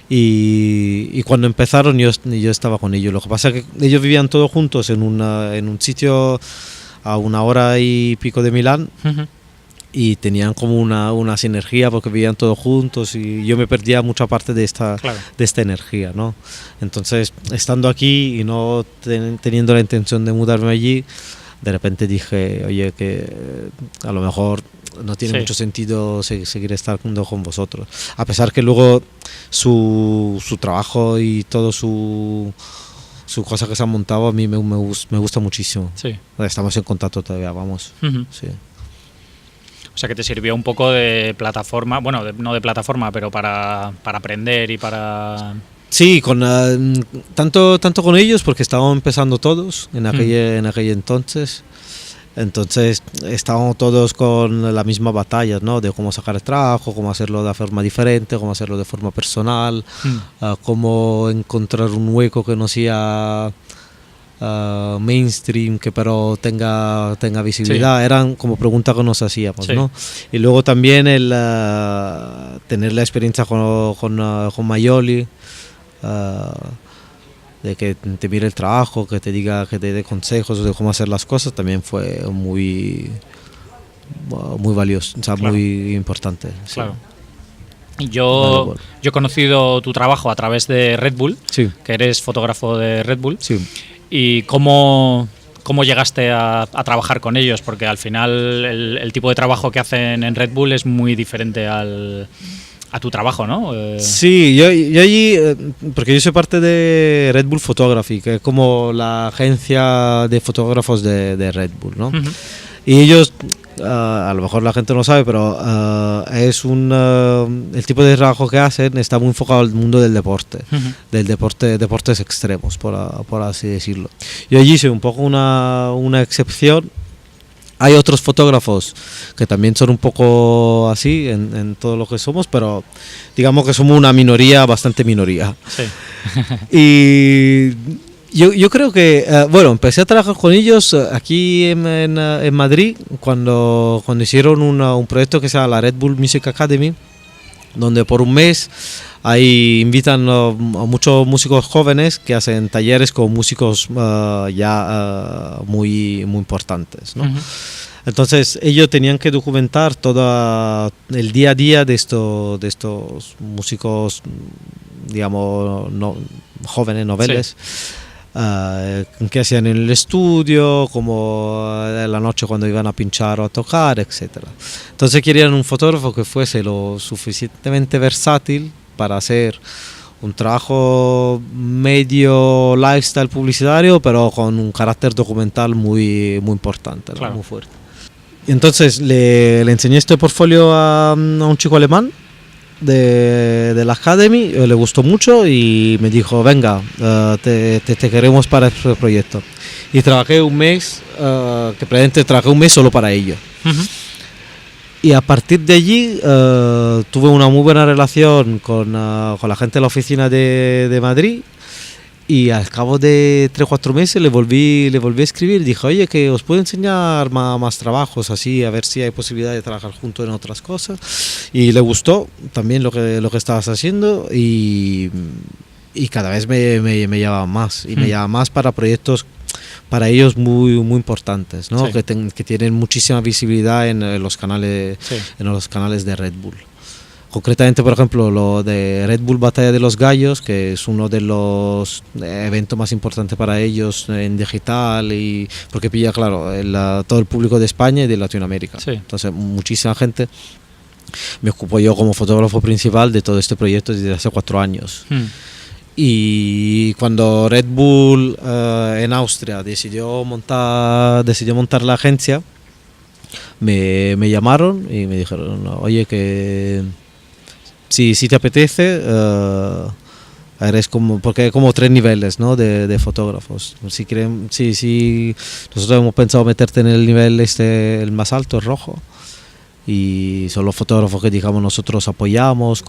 Y cuando empezaron yo estaba con ellos. Lo que pasa es que ellos vivían todos juntos en un sitio a 1 hora y pico de Milán. Ujú. Y tenían como una sinergia porque vivían todos juntos y yo me perdía mucha parte de esta energía, ¿no? Entonces, estando aquí y no teniendo la intención de mudarme allí, de repente dije, oye, que a lo mejor no tiene mucho sentido seguir estando con vosotros. A pesar que luego su trabajo y todo su cosa que se han montado a mí me gusta muchísimo. Sí. Estamos en contacto todavía, vamos. Ujú. Sí. O sea que te sirvió un poco de plataforma, bueno, no de plataforma, pero para aprender y para... Sí, tanto con ellos porque estábamos empezando todos en aquel entonces. Entonces estábamos todos con la misma batalla, ¿no? De cómo sacar el trabajo, cómo hacerlo de forma diferente, cómo hacerlo de forma personal, cómo encontrar un hueco que no sea mainstream, que pero tenga visibilidad. Eran como preguntas que nos hacíamos, ¿no? Y luego también el tener la experiencia con Maioli, de que te mire el trabajo, que te diga, que te dé consejos de cómo hacer las cosas, también fue muy valioso, o sea, muy importante. Claro. Sí. Yo he conocido tu trabajo a través de Red Bull, sí, que eres fotógrafo de Red Bull. Sí. ¿Y cómo llegaste a trabajar con ellos? Porque al final el tipo de trabajo que hacen en Red Bull es muy diferente a tu trabajo, ¿no? Sí, yo allí, porque yo soy parte de Red Bull Photography, que es como la agencia de fotógrafos de Red Bull, ¿no? Uh-huh. Y ellos, a lo mejor la gente no sabe, pero el tipo de trabajo que hacen está muy enfocado al mundo del deporte, del deportes extremos, por así decirlo. Yo allí soy un poco una excepción. Hay otros fotógrafos que también son un poco así en todo lo que somos, pero digamos que somos una minoría, bastante minoría. Sí. Y yo creo que, empecé a trabajar con ellos aquí en Madrid cuando hicieron un proyecto que se llama la Red Bull Music Academy, donde por un mes ahí invitan a muchos músicos jóvenes que hacen talleres con músicos muy importantes, ¿no? Uh-huh. Entonces ellos tenían que documentar todo el día a día de estos músicos, digamos, jóvenes, noveles. Sí. Que hacían en el estudio, como en la noche cuando iban a pinchar o a tocar, etc. Entonces querían un fotógrafo que fuese lo suficientemente versátil para hacer un trabajo medio lifestyle publicitario, pero con un carácter documental muy importante, ¿no? Claro. Muy fuerte. Y entonces le enseñé este portfolio a un chico alemán de la Academy, le gustó mucho y me dijo, venga, te queremos para este proyecto. Y trabajé un mes, trabajé un mes solo para ello. Uh-huh. Y a partir de allí tuve una muy buena relación con la gente de la oficina de Madrid, y al cabo de 3 o 4 meses le volví a escribir. Dije, oye, que os puedo enseñar más trabajos, así, a ver si hay posibilidad de trabajar juntos en otras cosas. Y le gustó también lo que estabas haciendo, y cada vez me llamaban más, y me llamaban más para proyectos para ellos muy importantes, ¿no? Sí. Que tienen muchísima visibilidad en los canales, Sí. en los canales de Red Bull. Concretamente, por ejemplo, lo de Red Bull Batalla de los Gallos, que es uno de los eventos más importantes para ellos en digital, y porque pilla, claro, todo el público de España y de Latinoamérica. Sí. Entonces, muchísima gente. Me ocupo yo como fotógrafo principal de todo este proyecto desde hace 4 años. Y cuando Red Bull en Austria decidió montar la agencia, me llamaron y me dijeron, oye, que si te apetece, eres porque hay como 3 niveles, ¿no? de fotógrafos. Si nosotros hemos pensado meterte en el nivel el más alto, el rojo, y son los fotógrafos que, digamos, nosotros apoyamos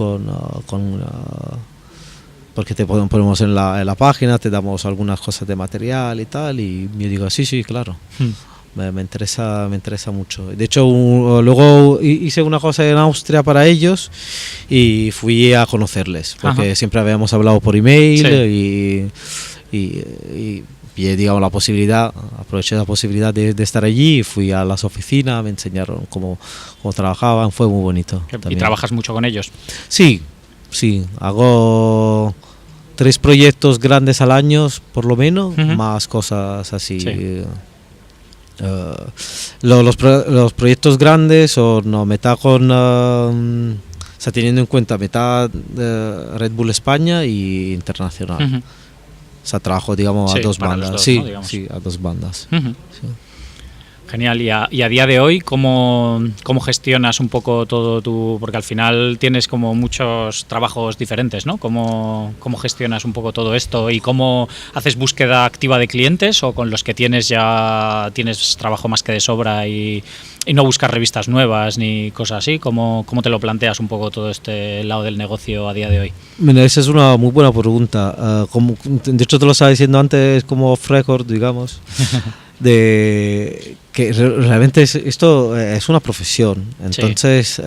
porque te ponemos en la página, te damos algunas cosas de material y tal, y yo digo, sí, claro. Me interesa mucho. De hecho, luego hice una cosa en Austria para ellos y fui a conocerles, porque siempre habíamos hablado por email. Sí. y digamos, aproveché la posibilidad de estar allí, y fui a las oficinas, me enseñaron cómo trabajaban, fue muy bonito. ¿Y trabajas mucho con ellos? Sí, hago 3 proyectos grandes al año, por lo menos, más cosas así. Sí. Los proyectos grandes son mitad con, teniendo en cuenta mitad Red Bull España y internacional. O sea, trabajo, digamos, a 2 bandas. Dos, sí, ¿no? sí, a 2 bandas. Sí. Genial. Y a día de hoy, ¿cómo gestionas un poco todo tu...? Porque al final tienes como muchos trabajos diferentes, ¿no? ¿Cómo gestionas un poco todo esto? ¿Y cómo haces búsqueda activa de clientes, o con los que tienes ya tienes trabajo más que de sobra y no buscas revistas nuevas ni cosas así? ¿Cómo te lo planteas un poco todo este lado del negocio a día de hoy? Mira, esa es una muy buena pregunta. De hecho, te lo estaba diciendo antes, como off record, digamos. De que realmente esto es una profesión, entonces sí.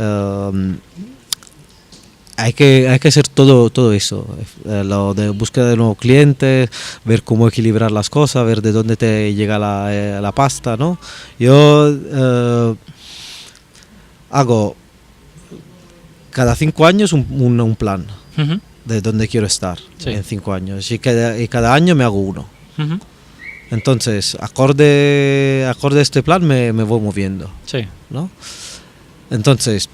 Hay que hacer todo eso, lo de búsqueda de nuevos clientes, ver cómo equilibrar las cosas, ver de dónde te llega la pasta, ¿no? Yo hago cada 5 años un plan de dónde quiero estar en 5 años, y cada año me hago uno. Entonces, acorde a este plan me voy moviendo, ¿no? Entonces,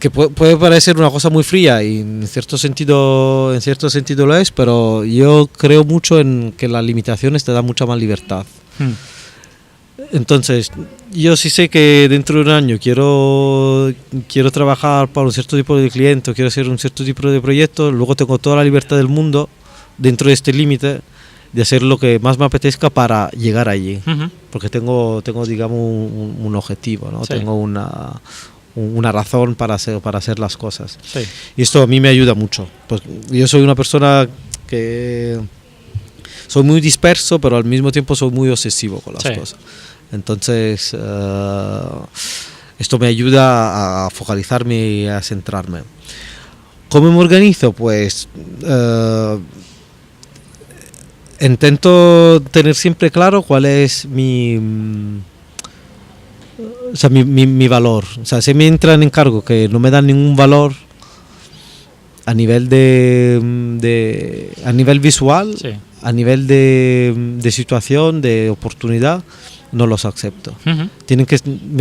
que puede parecer una cosa muy fría, y en cierto sentido lo es, pero yo creo mucho en que las limitaciones te dan mucha más libertad. Entonces, yo sí sé que dentro de un año quiero trabajar para un cierto tipo de cliente, quiero hacer un cierto tipo de proyecto, luego tengo toda la libertad del mundo dentro de este límite de hacer lo que más me apetezca para llegar allí, porque tengo digamos un objetivo, ¿no? Sí. Tengo una razón para hacer las cosas. Sí. Y esto a mí me ayuda mucho. Pues yo soy una persona que soy muy disperso, pero al mismo tiempo soy muy obsesivo con las cosas. Entonces esto me ayuda a focalizarme y a centrarme. ¿Cómo me organizo? Pues intento tener siempre claro cuál es mi valor. O sea, si me entran en encargo que no me dan ningún valor a nivel a nivel visual, a nivel de situación, de oportunidad, no los acepto. Me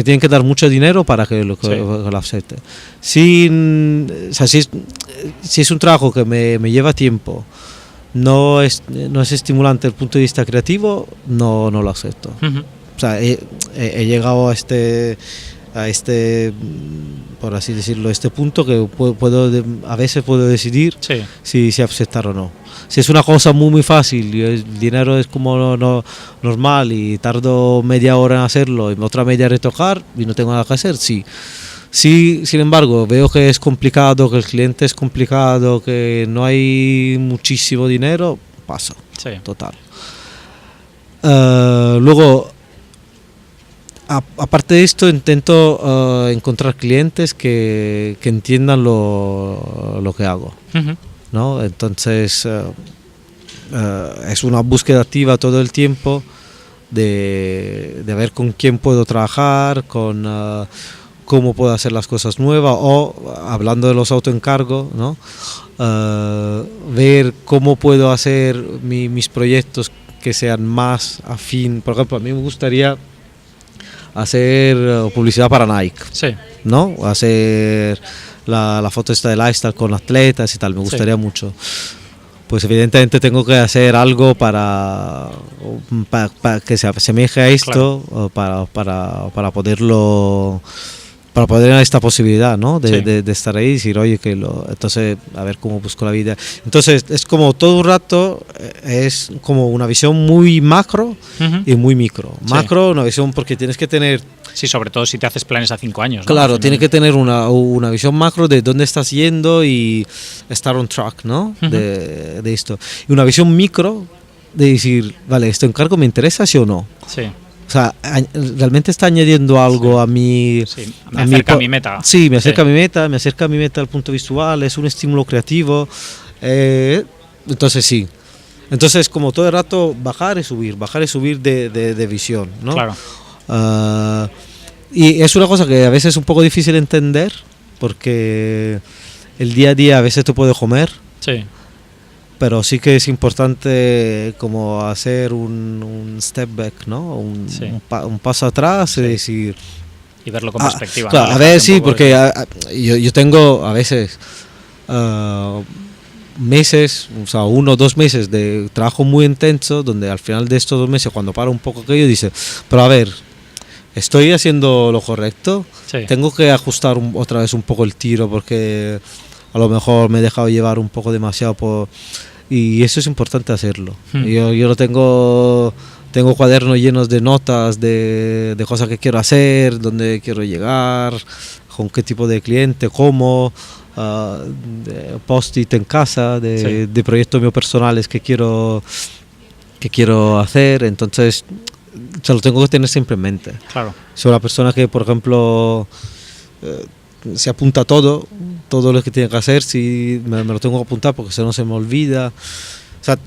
tienen que dar mucho dinero para que lo acepte. Si es un trabajo que me lleva tiempo, no es estimulante desde el punto de vista creativo, no lo acepto. O sea, he llegado a este por así decirlo, este punto que a veces puedo decidir si aceptar o no. Si es una cosa muy fácil y el dinero es como normal y tardo media hora en hacerlo y otra media en retocar y no tengo nada que hacer, sí. Sí, sin embargo, veo que es complicado, que el cliente es complicado, que no hay muchísimo dinero, paso. Total. Luego, aparte de esto, intento encontrar clientes que entiendan lo que hago, ¿no? Entonces, es una búsqueda activa todo el tiempo de ver con quién puedo trabajar, cómo puedo hacer las cosas nuevas, o hablando de los autoencargos, ¿no? Ver cómo puedo hacer mis proyectos que sean más afín. Por ejemplo, a mí me gustaría hacer publicidad para Nike, ¿no? Hacer la foto esta de lifestyle con atletas y tal, me gustaría mucho. Pues evidentemente tengo que hacer algo para que se asemeje a esto, para poderlo... Para poder tener esta posibilidad, ¿no? de estar ahí y decir, oye, entonces, a ver cómo busco la vida. Entonces, es como todo un rato, es como una visión muy macro y muy micro. Macro, una visión porque tienes que tener... Sí, sobre todo si te haces planes a 5 años, ¿no? Claro, tienes que tener una visión macro de dónde estás yendo y estar on track, ¿no? De esto. Y una visión micro de decir, vale, ¿este encargo me interesa, sí o no? Sí. O sea, realmente está añadiendo algo a mi... Sí, me acerca a mi meta. Sí, me acerca a mi meta, me acerca a mi meta al punto visual, es un estímulo creativo. Entonces sí. Entonces como todo el rato bajar y subir de visión, ¿no? Claro. Y es una cosa que a veces es un poco difícil de entender, porque el día a día a veces te puede comer. Sí. Pero sí que es importante como hacer un step back, ¿no? Un paso atrás y decir... Y verlo con perspectiva. Claro, ¿no? a ver, sí, porque yo tengo a veces meses, o sea, 1 o 2 meses de trabajo muy intenso, donde al final de estos 2 meses, cuando paro un poco aquello, dice, pero a ver, ¿estoy haciendo lo correcto? Tengo que ajustar otra vez un poco el tiro, porque a lo mejor me he dejado llevar un poco demasiado por... Y eso es importante hacerlo. Yo lo tengo cuadernos llenos de notas de cosas que quiero hacer, dónde quiero llegar, con qué tipo de cliente, cómo, de post-it en casa, de proyectos míos personales que quiero hacer. Entonces, se lo tengo que tener siempre en mente. Claro. Soy una persona que, por ejemplo, se apunta todo lo que tiene que hacer, si me lo tengo que apuntar porque si no se me olvida. O sea,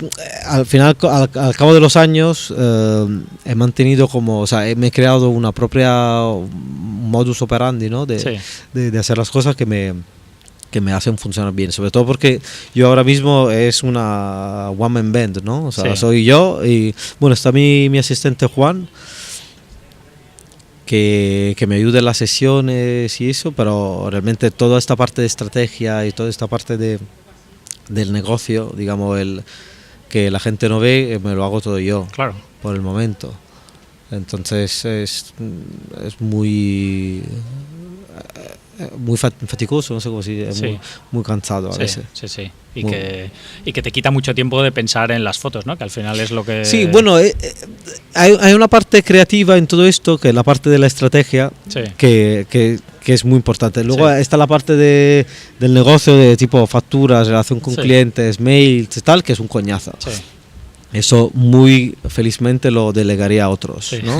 al final, al cabo de los años, he mantenido me he creado una propia modus operandi, ¿no? de hacer las cosas que me hacen funcionar bien, sobre todo porque yo ahora mismo es una one man band, ¿no? O sea, soy yo y bueno, está mi asistente Juan, que me ayude en las sesiones y eso, pero realmente toda esta parte de estrategia y toda esta parte del negocio, digamos, que la gente no ve, me lo hago todo yo, por el momento. Entonces es muy fatigoso, no sé cómo decir, muy cansado a veces. Sí. Y que te quita mucho tiempo de pensar en las fotos, ¿no? Que al final es lo que... Sí, bueno, hay una parte creativa en todo esto, que es la parte de la estrategia, que es muy importante. Luego está la parte del negocio, de tipo facturas, relación con clientes, mails y tal, que es un coñazo. Eso muy felizmente lo delegaría a otros, ¿no?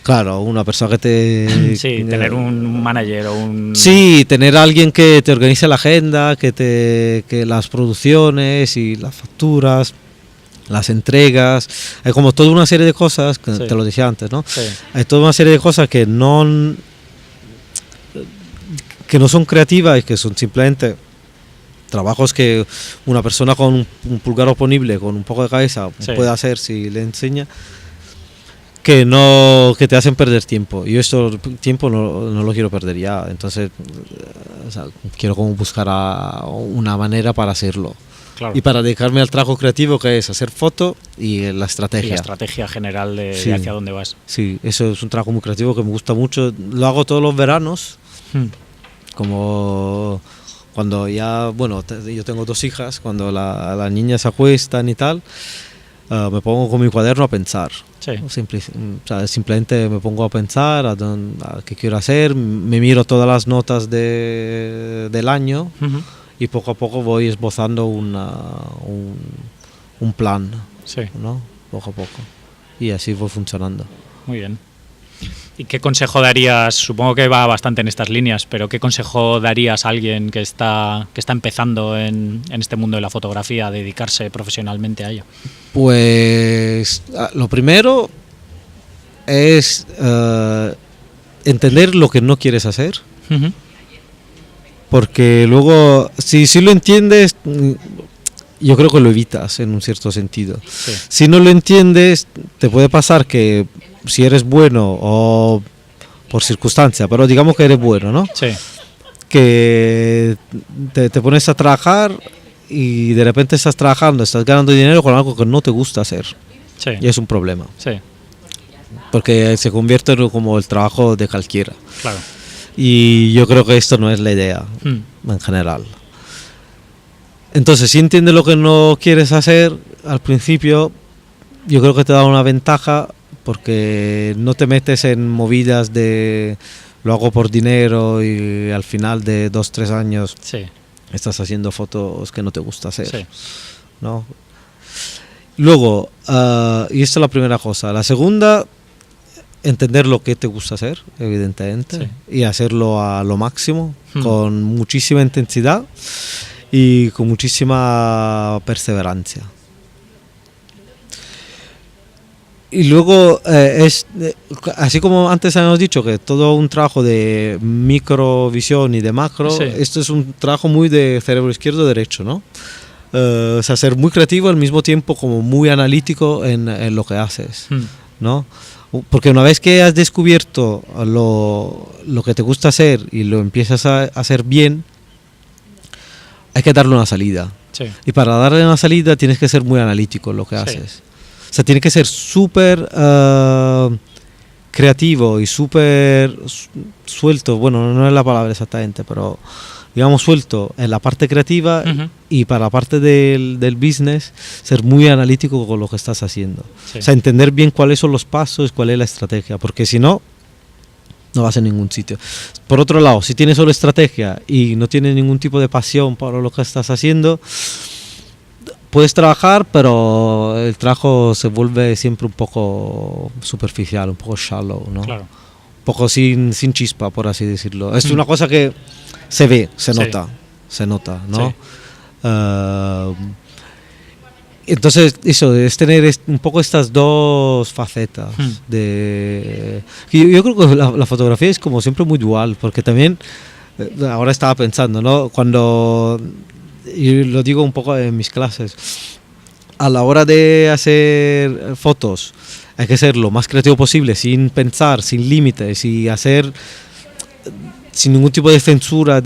Claro, una persona que te... Sí, tener un manager o un... Sí, tener a alguien que te organice la agenda, que las producciones y las facturas, las entregas, hay como toda una serie de cosas, que te lo decía antes, ¿no? Hay toda una serie de cosas que no son creativas y que son simplemente trabajos que una persona con un pulgar oponible, con un poco de cabeza, puede hacer si le enseña, que te hacen perder tiempo. Yo tiempo no lo quiero perder ya, entonces quiero como buscar una manera para hacerlo. Y para dedicarme al trabajo creativo, que es hacer foto y la estrategia. Y la estrategia general de hacia dónde vas. Sí, eso es un trabajo muy creativo que me gusta mucho. Lo hago todos los veranos. Como cuando ya, bueno, yo tengo 2 hijas, cuando las niñas se acuestan y tal, me pongo con mi cuaderno a pensar. Sí. O sea, simplemente me pongo a pensar a qué quiero hacer, me miro todas las notas del año y poco a poco voy esbozando un plan, Sí. ¿no? Poco a poco. Y así voy funcionando. Muy bien. ¿Y qué consejo darías? Supongo que va bastante en estas líneas, pero ¿qué consejo darías a alguien que está empezando en este mundo de la fotografía, a dedicarse profesionalmente a ello? Pues lo primero es entender lo que no quieres hacer, porque luego, si lo entiendes, yo creo que lo evitas en un cierto sentido. Sí. Si no lo entiendes, te puede pasar que si eres bueno o por circunstancia, pero digamos que eres bueno, ¿no? Sí. Que te pones a trabajar y de repente estás trabajando, estás ganando dinero con algo que no te gusta hacer. Sí. Y es un problema. Sí. Porque se convierte en como el trabajo de cualquiera. Claro. Y yo creo que esto no es la idea en general. Entonces, si entiendes lo que no quieres hacer al principio, yo creo que te da una ventaja porque no te metes en movidas de lo hago por dinero y al final de 2-3 años Sí. estás haciendo fotos que no te gusta hacer, Sí. ¿no? Luego, y esta es la primera cosa. La segunda, entender lo que te gusta hacer, evidentemente, y hacerlo a lo máximo, con muchísima intensidad y con muchísima perseverancia. Y luego, así como antes habíamos dicho que todo un trabajo de microvisión y de macro, Sí. esto es un trabajo muy de cerebro izquierdo-derecho, ¿no? O sea, ser muy creativo al mismo tiempo como muy analítico en lo que haces, ¿no? Porque una vez que has descubierto lo que te gusta hacer y lo empiezas a hacer bien, hay que darle una salida. Sí. Y para darle una salida tienes que ser muy analítico en lo que haces. O sea, tiene que ser súper creativo y súper suelto. Bueno, no es la palabra exactamente, pero digamos suelto en la parte creativa y para la parte del business ser muy analítico con lo que estás haciendo. Sí. O sea, entender bien cuáles son los pasos, cuál es la estrategia, porque si no, no vas a ningún sitio. Por otro lado, si tienes solo estrategia y no tienes ningún tipo de pasión para lo que estás haciendo, puedes trabajar, pero el trabajo se vuelve siempre un poco superficial, un poco shallow, ¿no? Claro. Un poco sin chispa, por así decirlo. Es una cosa que se ve, se nota, ¿no? Sí. Entonces, eso, es tener un poco estas dos facetas. Yo creo que la fotografía es como siempre muy dual, porque también, ahora estaba pensando, ¿no? Cuando, y lo digo un poco en mis clases, a la hora de hacer fotos hay que ser lo más creativo posible, sin pensar, sin límites y hacer sin ningún tipo de censura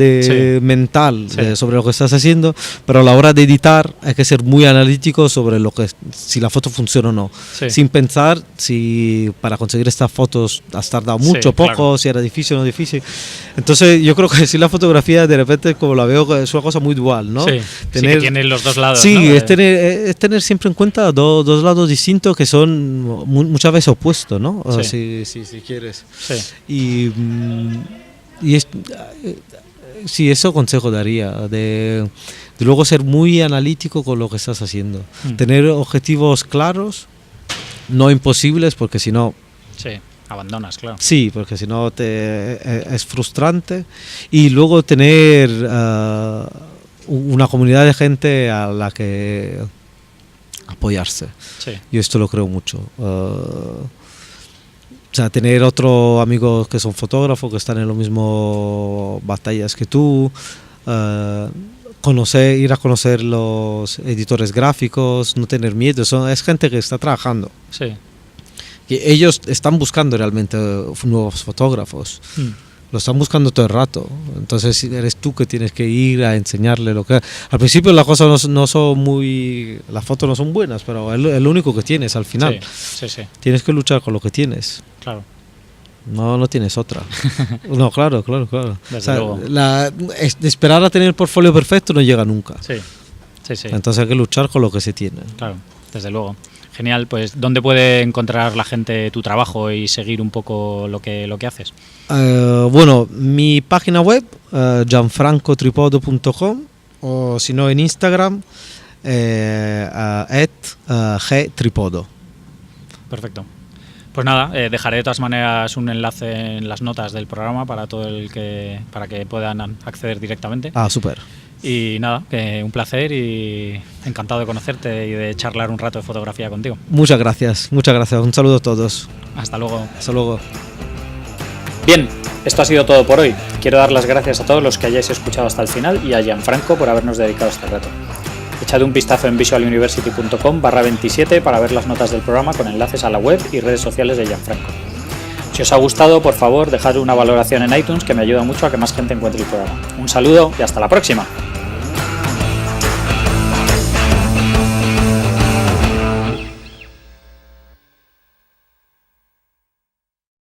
mental sobre lo que estás haciendo, pero a la hora de editar hay que ser muy analítico sobre si la foto funciona o no, sin pensar si para conseguir estas fotos has tardado mucho, poco, claro, si era difícil o no difícil. Entonces yo creo que si la fotografía de repente, como la veo, es una cosa muy dual, ¿no? Sí, que tiene los dos lados. Sí, ¿no? es tener siempre en cuenta dos lados distintos que son muchas veces opuestos, ¿no? Si quieres. Sí. Sí, eso consejo daría, de luego ser muy analítico con lo que estás haciendo, tener objetivos claros, no imposibles, porque si no... Sí, abandonas, claro. Sí, porque si no es frustrante, y luego tener una comunidad de gente a la que apoyarse. Sí. Yo esto lo creo mucho. O sea, tener otros amigos que son fotógrafos, que están en las mismas batallas que tú, ir a conocer los editores gráficos, no tener miedo, es gente que está trabajando. Sí. Y ellos están buscando realmente nuevos fotógrafos, lo están buscando todo el rato, entonces eres tú que tienes que ir a enseñarle lo que... Al principio las cosas no son muy... Las fotos no son buenas, pero es lo único que tienes al final. Sí. Tienes que luchar con lo que tienes. Claro. No tienes otra. No, claro. Desde luego. Esperar a tener el portfolio perfecto no llega nunca. Sí. Entonces hay que luchar con lo que se tiene. Claro, desde luego. Genial, pues ¿dónde puede encontrar la gente tu trabajo y seguir un poco lo que haces? Bueno, mi página web, gianfrancotripodo.com, o si no en Instagram, @gtripodo. Perfecto. Pues nada, dejaré de todas maneras un enlace en las notas del programa para para que puedan acceder directamente. Súper. Y nada, que un placer y encantado de conocerte y de charlar un rato de fotografía contigo. Muchas gracias. Un saludo a todos. Hasta luego. Hasta luego. Bien, esto ha sido todo por hoy. Quiero dar las gracias a todos los que hayáis escuchado hasta el final y a Gianfranco por habernos dedicado este rato. Echad un vistazo en visualuniversity.com/27 para ver las notas del programa con enlaces a la web y redes sociales de Gianfranco. Si os ha gustado, por favor, dejad una valoración en iTunes que me ayuda mucho a que más gente encuentre el programa. Un saludo y hasta la próxima.